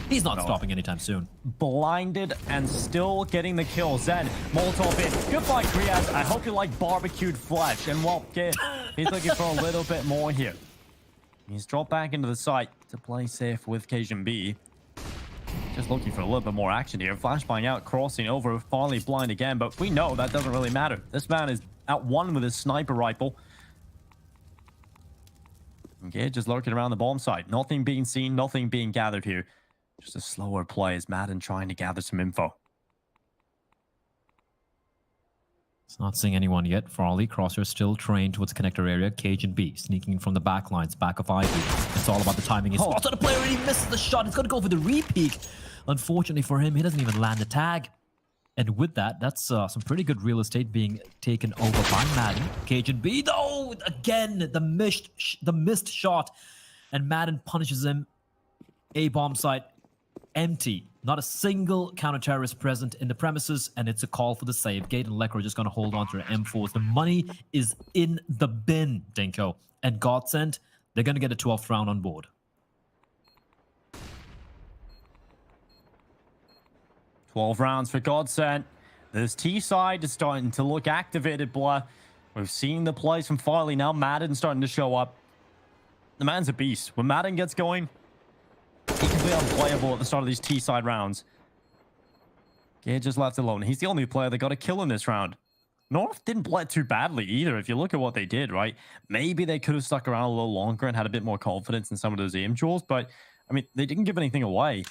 He's not stopping anytime soon. Blinded and still getting the kill. Zen, Molotov in. Good fight, Kriaz. I hope you like barbecued flesh. And well, kid, he's looking for a little bit more here. He's dropped back into the site to play safe with Cajun B. Just looking for a little bit more action here. Flashbang out, crossing over, Farley blind again, but we know that doesn't really matter. This man is at one with his sniper rifle. Okay, just lurking around the bomb site. Nothing being seen, nothing being gathered here. Just a slower play as Madden trying to gather some info. It's not seeing anyone yet. Farley, Crosshair still trained towards the connector area. Cajun B sneaking in from the back lines, back of Ivy. It's all about the timing. He spots on the player and he misses the shot. He's going to go for the re-peek. Unfortunately for him, he doesn't even land the tag. And with that, that's some pretty good real estate being taken over by Madden. Cajun B, though, again, the missed shot. And Madden punishes him. A bomb site, empty. Not a single counter-terrorist present in the premises, and it's a call for the save. Gate and Lekro are just going to hold on to their M4s. The money is in the bin, Dinko. And GODSENT, they're going to get a 12th round on board. 12 rounds for GODSENT. This T side is starting to look activated, blah. We've seen the plays from Farley. Now Madden's starting to show up. The man's a beast. When Madden gets going, he can be unplayable at the start of these T side rounds. Gage is left alone. He's the only player that got a kill in this round. North didn't play too badly either. If you look at what they did, right? Maybe they could have stuck around a little longer and had a bit more confidence in some of those aim duels. But, I mean, they didn't give anything away.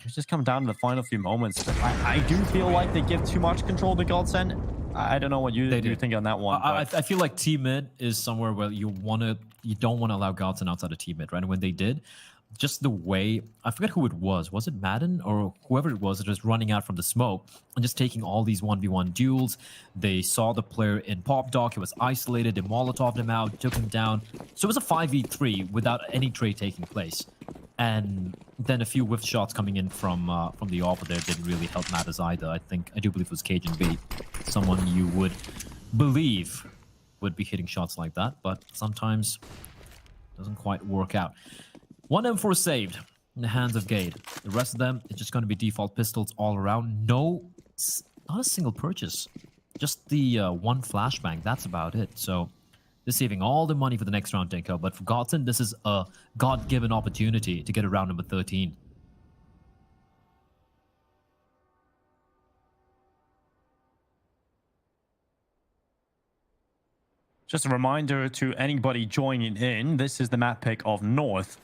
It's just come down to the final few moments. But I do feel like they give too much control to GODSENT. I don't know what you think on that one. I feel like T-mid is somewhere where you don't want to allow GODSENT outside of T-mid, right? And when they did, just the way, I forget who it was. Was it Madden or whoever it was that was running out from the smoke and just taking all these 1v1 duels? They saw the player in Pop Dock. He was isolated. They Molotoved him out, took him down. So it was a 5v3 without any trade taking place. And then a few whiff shots coming in from the offer there didn't really help matters either. I do believe it was Cajun B. Someone you would believe would be hitting shots like that, but sometimes doesn't quite work out. One M4 saved in the hands of Gade. The rest of them, it's just going to be default pistols all around. Not a single purchase. Just the one flashbang. That's about it. So they're saving all the money for the next round, Dinko. But for GODSENT, this is a God-given opportunity to get around number 13. Just a reminder to anybody joining in, this is the map pick of North.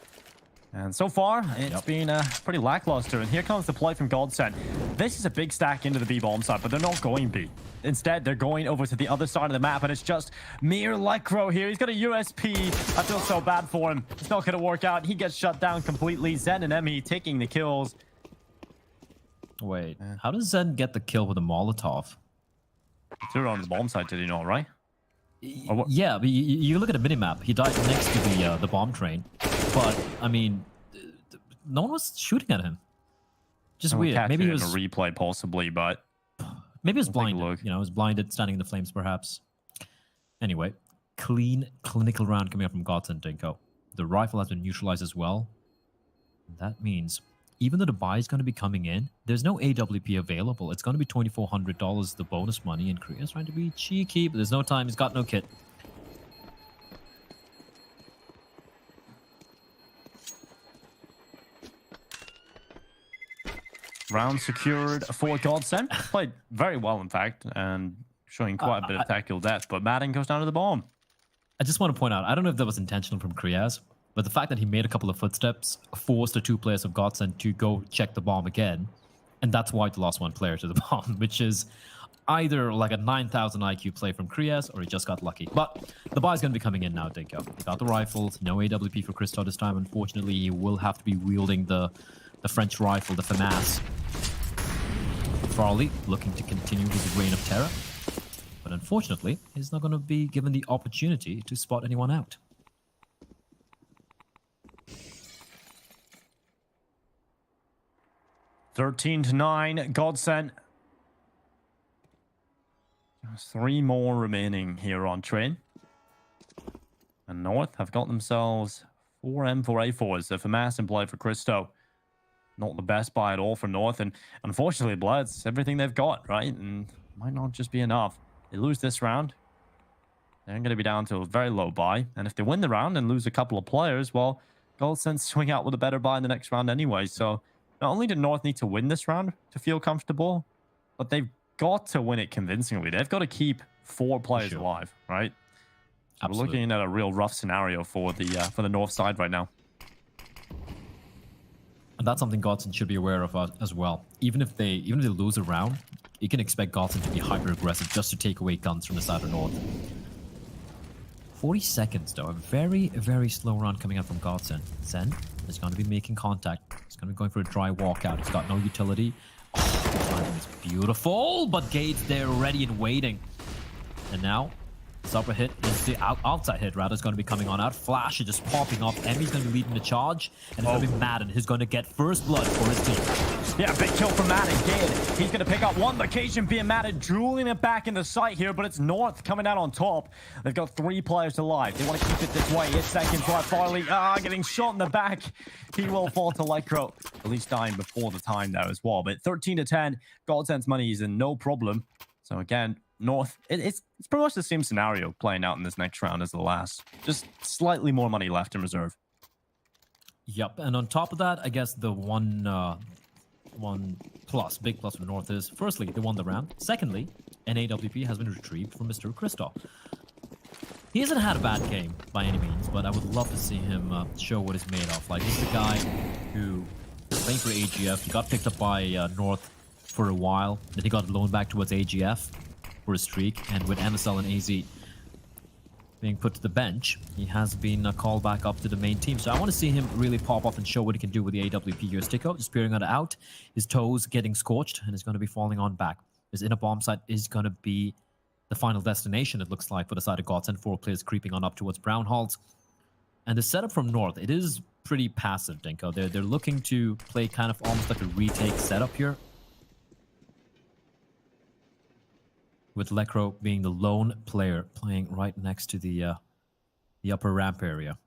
And so far, it's been pretty lackluster. And here comes the play from GODSENT. This is a big stack into the B bomb side, but they're not going B. Instead, they're going over to the other side of the map, and it's just mere Lekro here. He's got a USP. I feel so bad for him. It's not going to work out. He gets shut down completely. Zen and Emmy taking the kills. Wait, how does Zen get the kill with a Molotov? He threw it on the bomb side, did he not, right? Yeah, but you look at the minimap. He died next to the bomb train. But, I mean, no one was shooting at him. Just weird. Maybe he was... in a replay, possibly, but... Maybe he was blinded. You know, he was blinded, standing in the flames, perhaps. Anyway, clean, clinical round coming up from GODSENT, Dinko. The rifle has been neutralized as well. That means, even though the buy is going to be coming in, there's no AWP available. It's going to be $2,400, the bonus money, and Korea's trying to be cheeky, but there's no time. He's got no kit. Round secured for GODSENT. Played very well, in fact, and showing quite a bit of tactical depth, but Madden goes down to the bomb. I just want to point out, I don't know if that was intentional from Kriaz, but the fact that he made a couple of footsteps forced the two players of GODSENT to go check the bomb again, and that's why they lost one player to the bomb, which is either like a 9,000 IQ play from Kriaz, or he just got lucky. But the buy's going to be coming in now, Dinko. He got the rifles, no AWP for Christo this time. Unfortunately, he will have to be wielding the French rifle, the FAMAS. Farley looking to continue his reign of terror. But unfortunately, he's not going to be given the opportunity to spot anyone out. 13-9, GODSENT. There's 3 more remaining here on train. And North have got themselves 4 M4A4s. So for Mass and play for Christo. Not the best buy at all for North. And unfortunately, Blood's everything they've got, right? And might not just be enough. They lose this round, they're going to be down to a very low buy. And if they win the round and lose a couple of players, well, GODSENT swing out with a better buy in the next round anyway. So not only did North need to win this round to feel comfortable, but they've got to win it convincingly. They've got to keep 4 players alive, right? So we're looking at a real rough scenario for the North side right now. And that's something GODSENT should be aware of as well. Even if they lose a round, you can expect GODSENT to be hyper aggressive just to take away guns from the side of North. 40 seconds though, a very, very slow run coming out from GODSENT. Zen is going to be making contact. He's going to be going for a dry walkout. He's got no utility. Oh, this landing is beautiful, but Gade's there ready and waiting. And now, this upper hit is the outside hit, rather, is going to be coming on out. Flash is just popping off. Emmy's going to be leading the charge, and it's going to be Madden who's going to get first blood for his team. Yeah, big kill from Madden. Gade, he's going to pick up one location, being Madden, drooling it back in the sight here, but it's North coming out on top. They've got 3 players alive. They want to keep it this way. It's seconds left. Farley, getting shot in the back. He will fall to Lycro, at least dying before the time there as well. But 13-10, GODSENT's money is in no problem. So again, North, it's pretty much the same scenario playing out in this next round as the last. Just slightly more money left in reserve. Yep, and on top of that, I guess the one big plus for North is, firstly, they won the round. Secondly, an AWP has been retrieved from Mr. Christoph. He hasn't had a bad game by any means, but I would love to see him show what he's made of. Like, he's the guy who is playing for AGF. He got picked up by North for a while, then he got loaned back towards AGF for a streak, and with MSL and AZ being put to the bench, he has been called back up to the main team. So I want to see him really pop off and show what he can do with the AWP here. Sticko just peering on it out, his toes getting scorched, and is going to be falling on back. His inner bomb site is going to be the final destination, it looks like, for the side of GODSENT. 4 players creeping on up towards Brown Halls. And the setup from North, it is pretty passive, Dinko. They're looking to play kind of almost like a retake setup here, with Lekro being the lone player playing right next to the upper ramp area.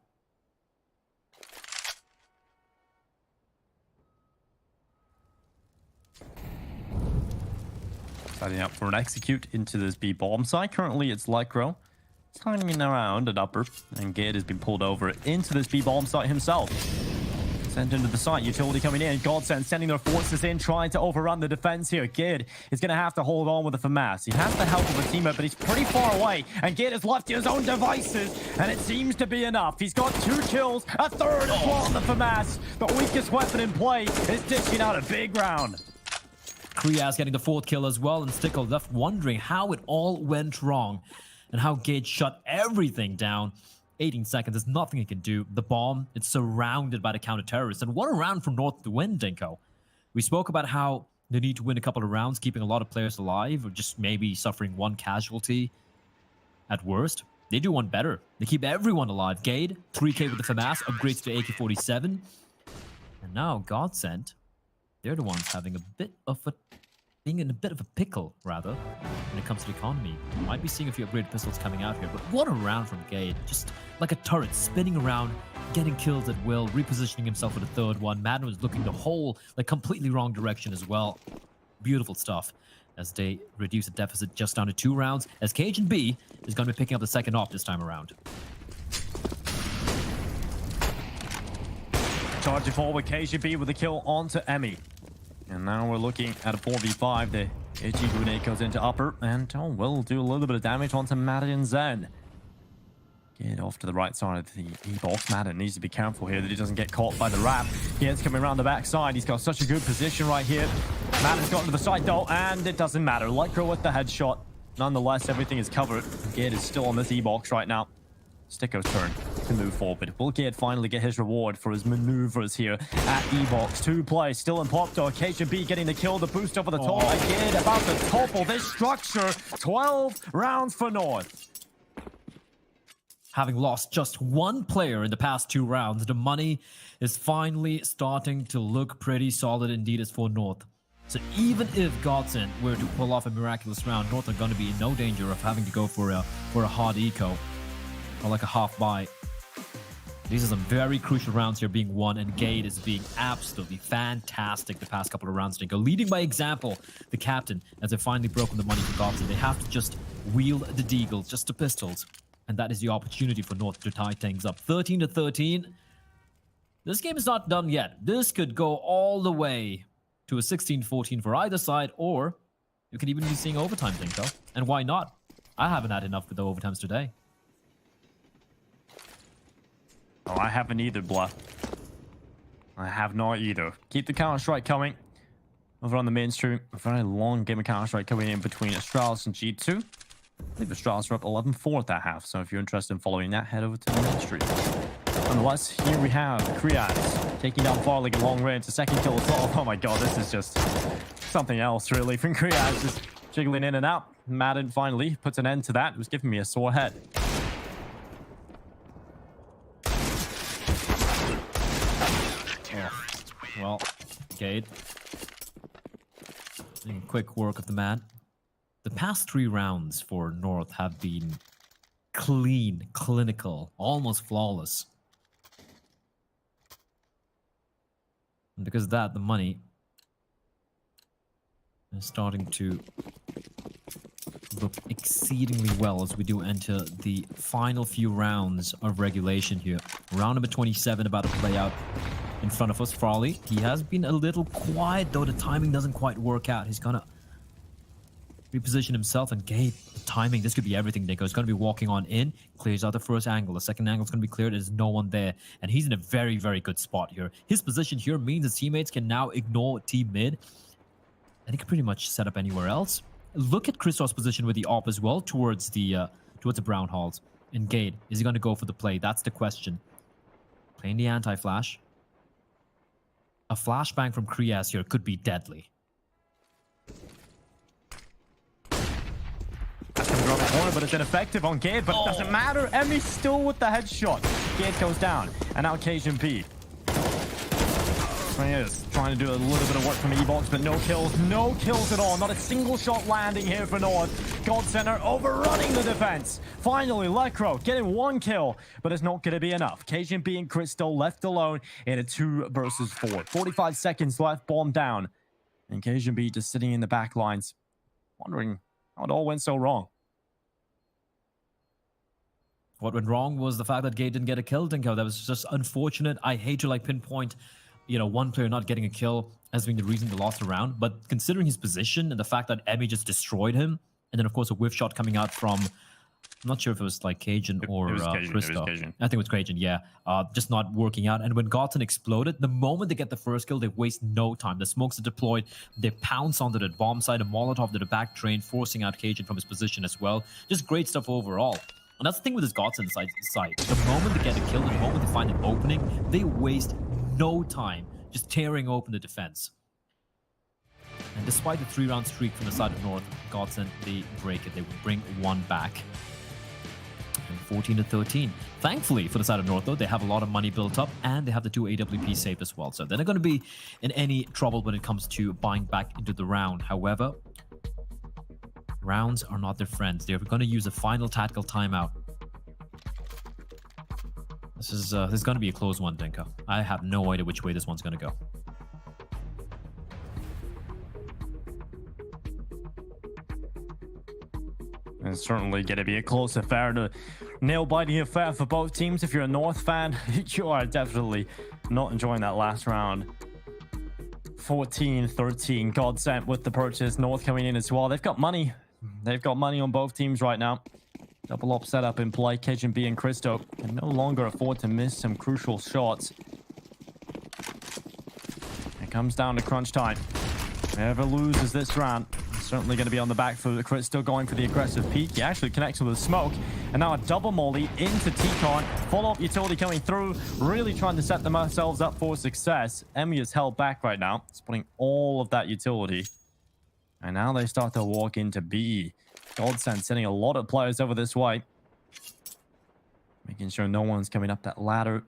Setting up for an execute into this B bomb site. Currently, it's Lycro timing around at upper, and Gade has been pulled over into this B bomb site himself. Sent into the site, utility coming in. GODSENT sending their forces in, trying to overrun the defense here. Gid is going to have to hold on with the FAMAS. He has the help of a teammate, but he's pretty far away. And Gid has left his own devices, and it seems to be enough. He's got 2 kills, a third as well on the FAMAS. The weakest weapon in play is dishing out a big round. Kriaz getting the 4th kill as well, and Stickle left wondering how it all went wrong and how Gade shut everything down. 18 seconds, there's nothing he can do. The bomb, it's surrounded by the counter-terrorists. And what a round from North to win, Dinko. We spoke about how they need to win a couple of rounds, keeping a lot of players alive, or just maybe suffering 1 casualty at worst. They do one better. They keep everyone alive. Gade, 3k with the FAMAS, upgrades to AK-47. And now GODSENT, they're the ones having being in a bit of a pickle, rather, when it comes to the economy. Might be seeing a few upgraded pistols coming out here, but what a round from Gade. Just like a turret, spinning around, getting kills at will, repositioning himself for the 3rd one. Madden was looking the whole, like, completely wrong direction as well. Beautiful stuff as they reduce the deficit just down to 2 rounds, as Cajun B is going to be picking up the 2nd off this time around. Charging forward, KGB with a kill onto Emmy. And now we're looking at a 4v5. The HE grenade goes into upper, and will do a little bit of damage onto Madden Zen. Get off to the right side of the E-box. Madden needs to be careful here that he doesn't get caught by the wrap. He is coming around the backside. He's got such a good position right here. Madden's gotten to the side though, and it doesn't matter. Lycro with the headshot. Nonetheless, everything is covered. Gade is still on this E-box right now. Sticko's turn to move forward. Will Gade finally get his reward for his maneuvers here at E-box? 2 plays still in pop door. KGB getting the kill, the boost over the top. Gade about to topple this structure. 12 rounds for North. Having lost just one player in the past 2 rounds, the money is finally starting to look pretty solid indeed as for North. So even if GODSENT were to pull off a miraculous round, North are going to be in no danger of having to go for a hard eco or like a half buy. These are some very crucial rounds here being won, and Gade is being absolutely fantastic the past couple of rounds. Dinko leading by example, the captain, as they've finally broken the money for GODSENT. They have to just wield the deagles, just the pistols. And that is the opportunity for North to tie things up. 13-13. This game is not done yet. This could go all the way to a 16-14 for either side, or you could even be seeing overtime, Dinko. And why not? I haven't had enough with the overtimes today. Oh, I haven't either, Blah. I have not either. Keep the Counter-Strike coming. Over on the mainstream, a very long game of Counter-Strike coming in between Astralis and G2. I believe Astralis are up 11-4 at that half, so if you're interested in following that, head over to the mainstream. Nonetheless, here we have Kriaz taking down Farley at long range. The second kill as well. Oh my god, this is just something else, really, from Kriaz. Just jiggling in and out. Madden finally puts an end to that. It was giving me a sore head. Well, Gade. Quick work of the man. The past 3 rounds for North have been clean, clinical, almost flawless. And because of that, the money is starting to look exceedingly well as we do enter the final few rounds of regulation here. Round number 27 about to play out in front of us. Farley, he has been a little quiet, though the timing doesn't quite work out. He's gonna reposition himself, and Gade, the timing, this could be everything, Nico. He's going to be walking on in, clears out the first angle. The second angle is going to be cleared. There's no one there, and he's in a very, very good spot here. His position here means his teammates can now ignore team mid, and he can pretty much set up anywhere else. Look at Christoph's position with the op as well towards the brown halls. And Gade, is he going to go for the play? That's the question. Playing the anti-flash. A flashbang from Kriaz here could be deadly. That's coming around the corner, but it's ineffective on Gade, but it doesn't matter. Emmy's still with the headshot. Gade goes down, and now Cajun B. He is trying to do a little bit of work from E-Box, but no kills. No kills at all. Not a single shot landing here for North. GODSENT are overrunning the defense. Finally, Lecro getting 1 kill, but it's not going to be enough. Cajun B and Crystal left alone in a 2 versus 4. 45 seconds left, bomb down. And Cajun B just sitting in the back lines, wondering how it all went so wrong. What went wrong was the fact that Gade didn't get a kill, Dinko. That was just unfortunate. I hate to pinpoint, one player not getting a kill as being the reason they lost a round. But considering his position and the fact that Emmy just destroyed him, and then of course a whiff shot coming out from, I'm not sure if it was Cajun or Christo. I think it was Cajun, yeah. Just not working out. And when GODSENT exploded, the moment they get the first kill, they waste no time. The smokes are deployed. They pounce onto the bomb side, a Molotov to the back train, forcing out Cajun from his position as well. Just great stuff overall. And that's the thing with this GODSENT side. The moment they get a kill, the moment they find an opening, they waste no time just tearing open the defense. And despite the 3-round streak from the side of North, GODSENT, they break it. They bring 1 back. And 14-13. Thankfully, for the side of North, though, they have a lot of money built up, and they have the 2 AWP saved as well. So they're not going to be in any trouble when it comes to buying back into the round. However, rounds are not their friends. They're going to use a final tactical timeout. This is going to be a close one, Dinko. I have no idea which way this one's going to go. It's certainly going to be a close affair, a nail-biting affair for both teams. If you're a North fan, you are definitely not enjoying that last round. 14-13, GODSENT with the purchase. North coming in as well. They've got money. They've got money on both teams right now. Double op setup in play. Cajun B and Christo can no longer afford to miss some crucial shots. It comes down to crunch time. Whoever loses this round is certainly going to be on the back foot. Christo going for the aggressive peek. He actually connects with a smoke. And now a double molly into T-Con. Follow-up utility coming through. Really trying to set themselves up for success. Emmy is held back right now. Splitting all of that utility. And now they start to walk into B. GODSENT sending a lot of players over this way. making sure no one's coming up that ladder.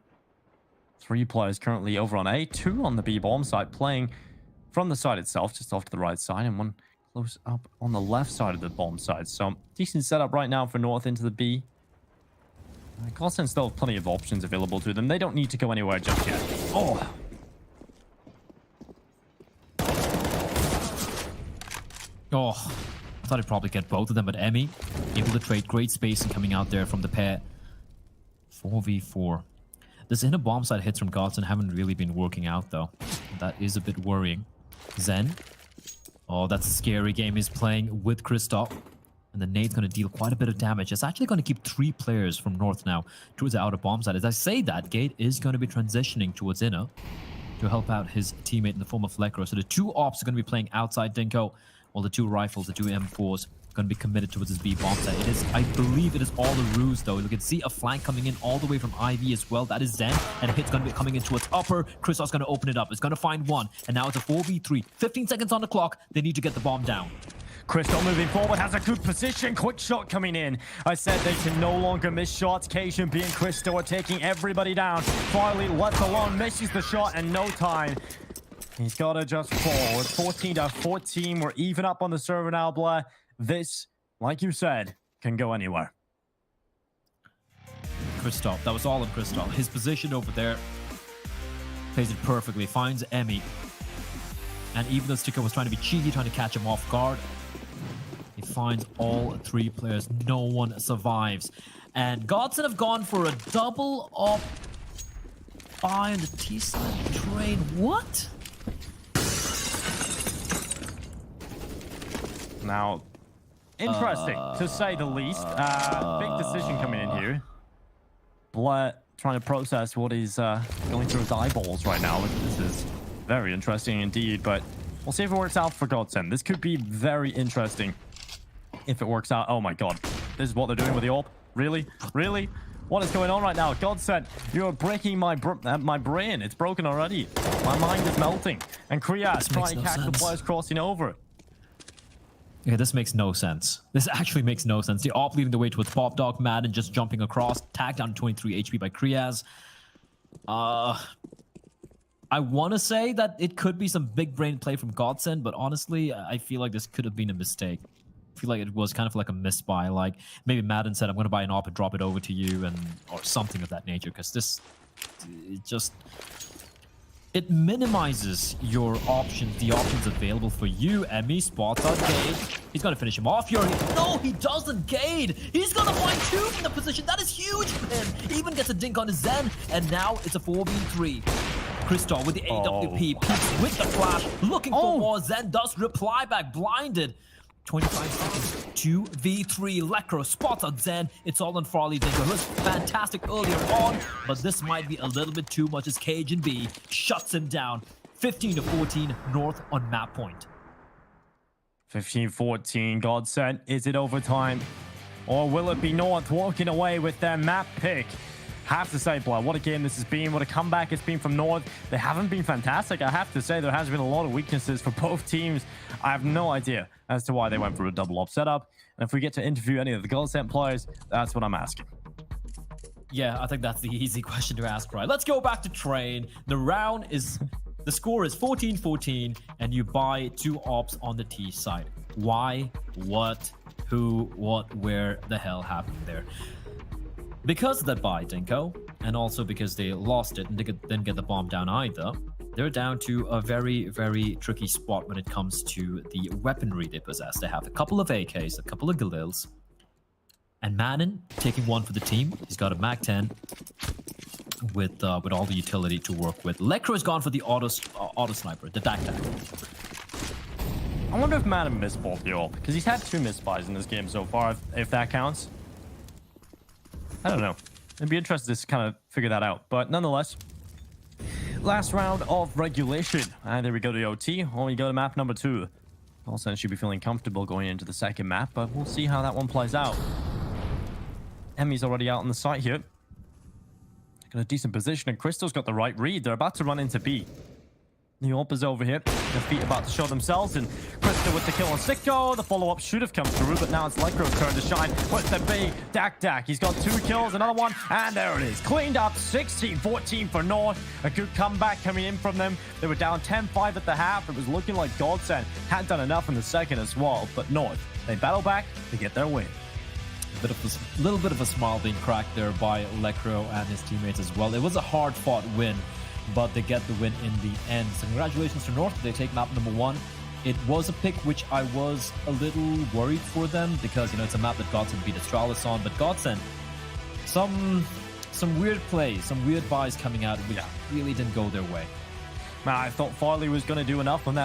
3 players currently over on A, 2 on the B bomb site, playing from the side itself, just off to the right side, and 1 close up on the left side of the bomb side. So decent setup right now for North into the B. GODSENT still have plenty of options available to them. They don't need to go anywhere just yet. Oh! Oh, I thought I'd probably get both of them, but Emmy able to trade great spacing coming out there from the pair. 4v4. This inner bomb side hits from GODSENT haven't really been working out, though. That is a bit worrying. Zen. Oh, that's a scary game he's playing with Kristoff. And the nade's going to deal quite a bit of damage. It's actually going to keep 3 players from North now towards the outer bomb side. As I say that, Gate is going to be transitioning towards inner to help out his teammate in the form of Fleckro. So the 2 ops are going to be playing outside Dinko, while the 2 rifles, the 2 M4s, going to be committed towards his B bomb site. It is, I believe it is all a ruse, though. You can see a flank coming in all the way from Ivy as well. That is Zen, and a hit's going to be coming in towards upper. Kristoff's going to open it up. It's going to find 1, and now it's a 4v3. 15 seconds on the clock. They need to get the bomb down. Kristoff moving forward, has a good position. Quick shot coming in. I said they can no longer miss shots. Cajun and Kristoff are taking everybody down. Finally, left alone, misses the shot and no time. He's got to just fall. It's 14-14. We're even up on the server now, Blair. This, like you said, can go anywhere. Kristoff, that was all on Kristoff. His position over there plays it perfectly, finds Emmy. And even though Sticker was trying to be cheeky, trying to catch him off guard, he finds all 3 players. No one survives. And GODSENT have gone for a double up buy on the T side trade. What? Now, interesting to say the least. Big decision coming in here. Blair trying to process what is going through his eyeballs right now. This is very interesting indeed, but we'll see if it works out for GODSENT. This could be very interesting if it works out. Oh my god, this is what they're doing with the AWP. Really? Really? What is going on right now? GODSENT, you're breaking my brain. It's broken already. My mind is melting. And Krias trying to catch the players crossing over. Okay, this makes no sense. This actually makes no sense. The AWP leading the way towards Pop Dog, Madden just jumping across, tagged down 23 HP by Krias. I want to say that it could be some big brain play from GODSENT, but honestly, I feel like this could have been a mistake. I feel like it was kind of like a misbuy. Like maybe Madden said, "I'm going to buy an AWP and drop it over to you," or something of that nature. Because this, it minimizes your options, the options available for you. Emmy spots out Gade. He's going to finish him off. No, he doesn't. Gade. He's going to find 2 from the position. That is huge for him. Even gets a dink on his Zen, and now it's a 4v3. Kristoff with the AWP, peeks with the flash, looking for more. Zen does reply back, blinded. 25 seconds, 2v3. Lekro spots out Zen. It's all on Farley Dinko. It was fantastic earlier on, but this might be a little bit too much as Cajun B shuts him down. 15-14 North on map point. 15-14, GODSENT. Is it overtime? Or will it be North walking away with their map pick? Have to say, Blair, what a game this has been. What a comeback it's been from North. They haven't been fantastic. I have to say, there has been a lot of weaknesses for both teams. I have no idea as to why they went for a double op setup. And if we get to interview any of the GODSENT players, that's what I'm asking. Yeah, I think that's the easy question to ask, right? Let's go back to Train. The score is 14-14, and you buy 2 ops on the T side. Why? What? Who? What? Where the hell happened there? Because of that buy, Dinko, and also because they lost it and they didn't get the bomb down either, they're down to a very, very tricky spot when it comes to the weaponry they possess. They have a couple of AKs, a couple of Galils, and Manon taking 1 for the team. He's got a Mag-10 with all the utility to work with. Lekro is gone for the auto sniper, the Dak. I wonder if Manon missed both the AWP, because he's had 2 misbuys in this game so far, if that counts. I don't know. It'd be interesting to kind of figure that out. But nonetheless, last round of regulation. And there we go to OT. Or we go to map number 2. GODSENT should be feeling comfortable going into the second map, but we'll see how that one plays out. Emmy's already out on the site here. Got a decent position, and Crystal's got the right read. They're about to run into B. The Orpas over here. Their feet about to show themselves, and Krista with the kill on Sicko. The follow-up should have come through, but now it's Lycro's turn to shine with the big Dak. He's got 2 kills, another one, and there it is. Cleaned up, 16-14 for North. A good comeback coming in from them. They were down 10-5 at the half. It was looking like GODSENT hadn't done enough in the second as well, but North, they battle back to get their win. Little bit of a smile being cracked there by Lecro and his teammates as well. It was a hard-fought win, but they get the win in the end. So congratulations to North. They take map number 1. It was a pick which I was a little worried for them because, you know, it's a map that GODSENT beat Astralis on, but GODSENT, some weird plays, some weird buys coming out which really didn't go their way. I thought Farley was going to do enough on that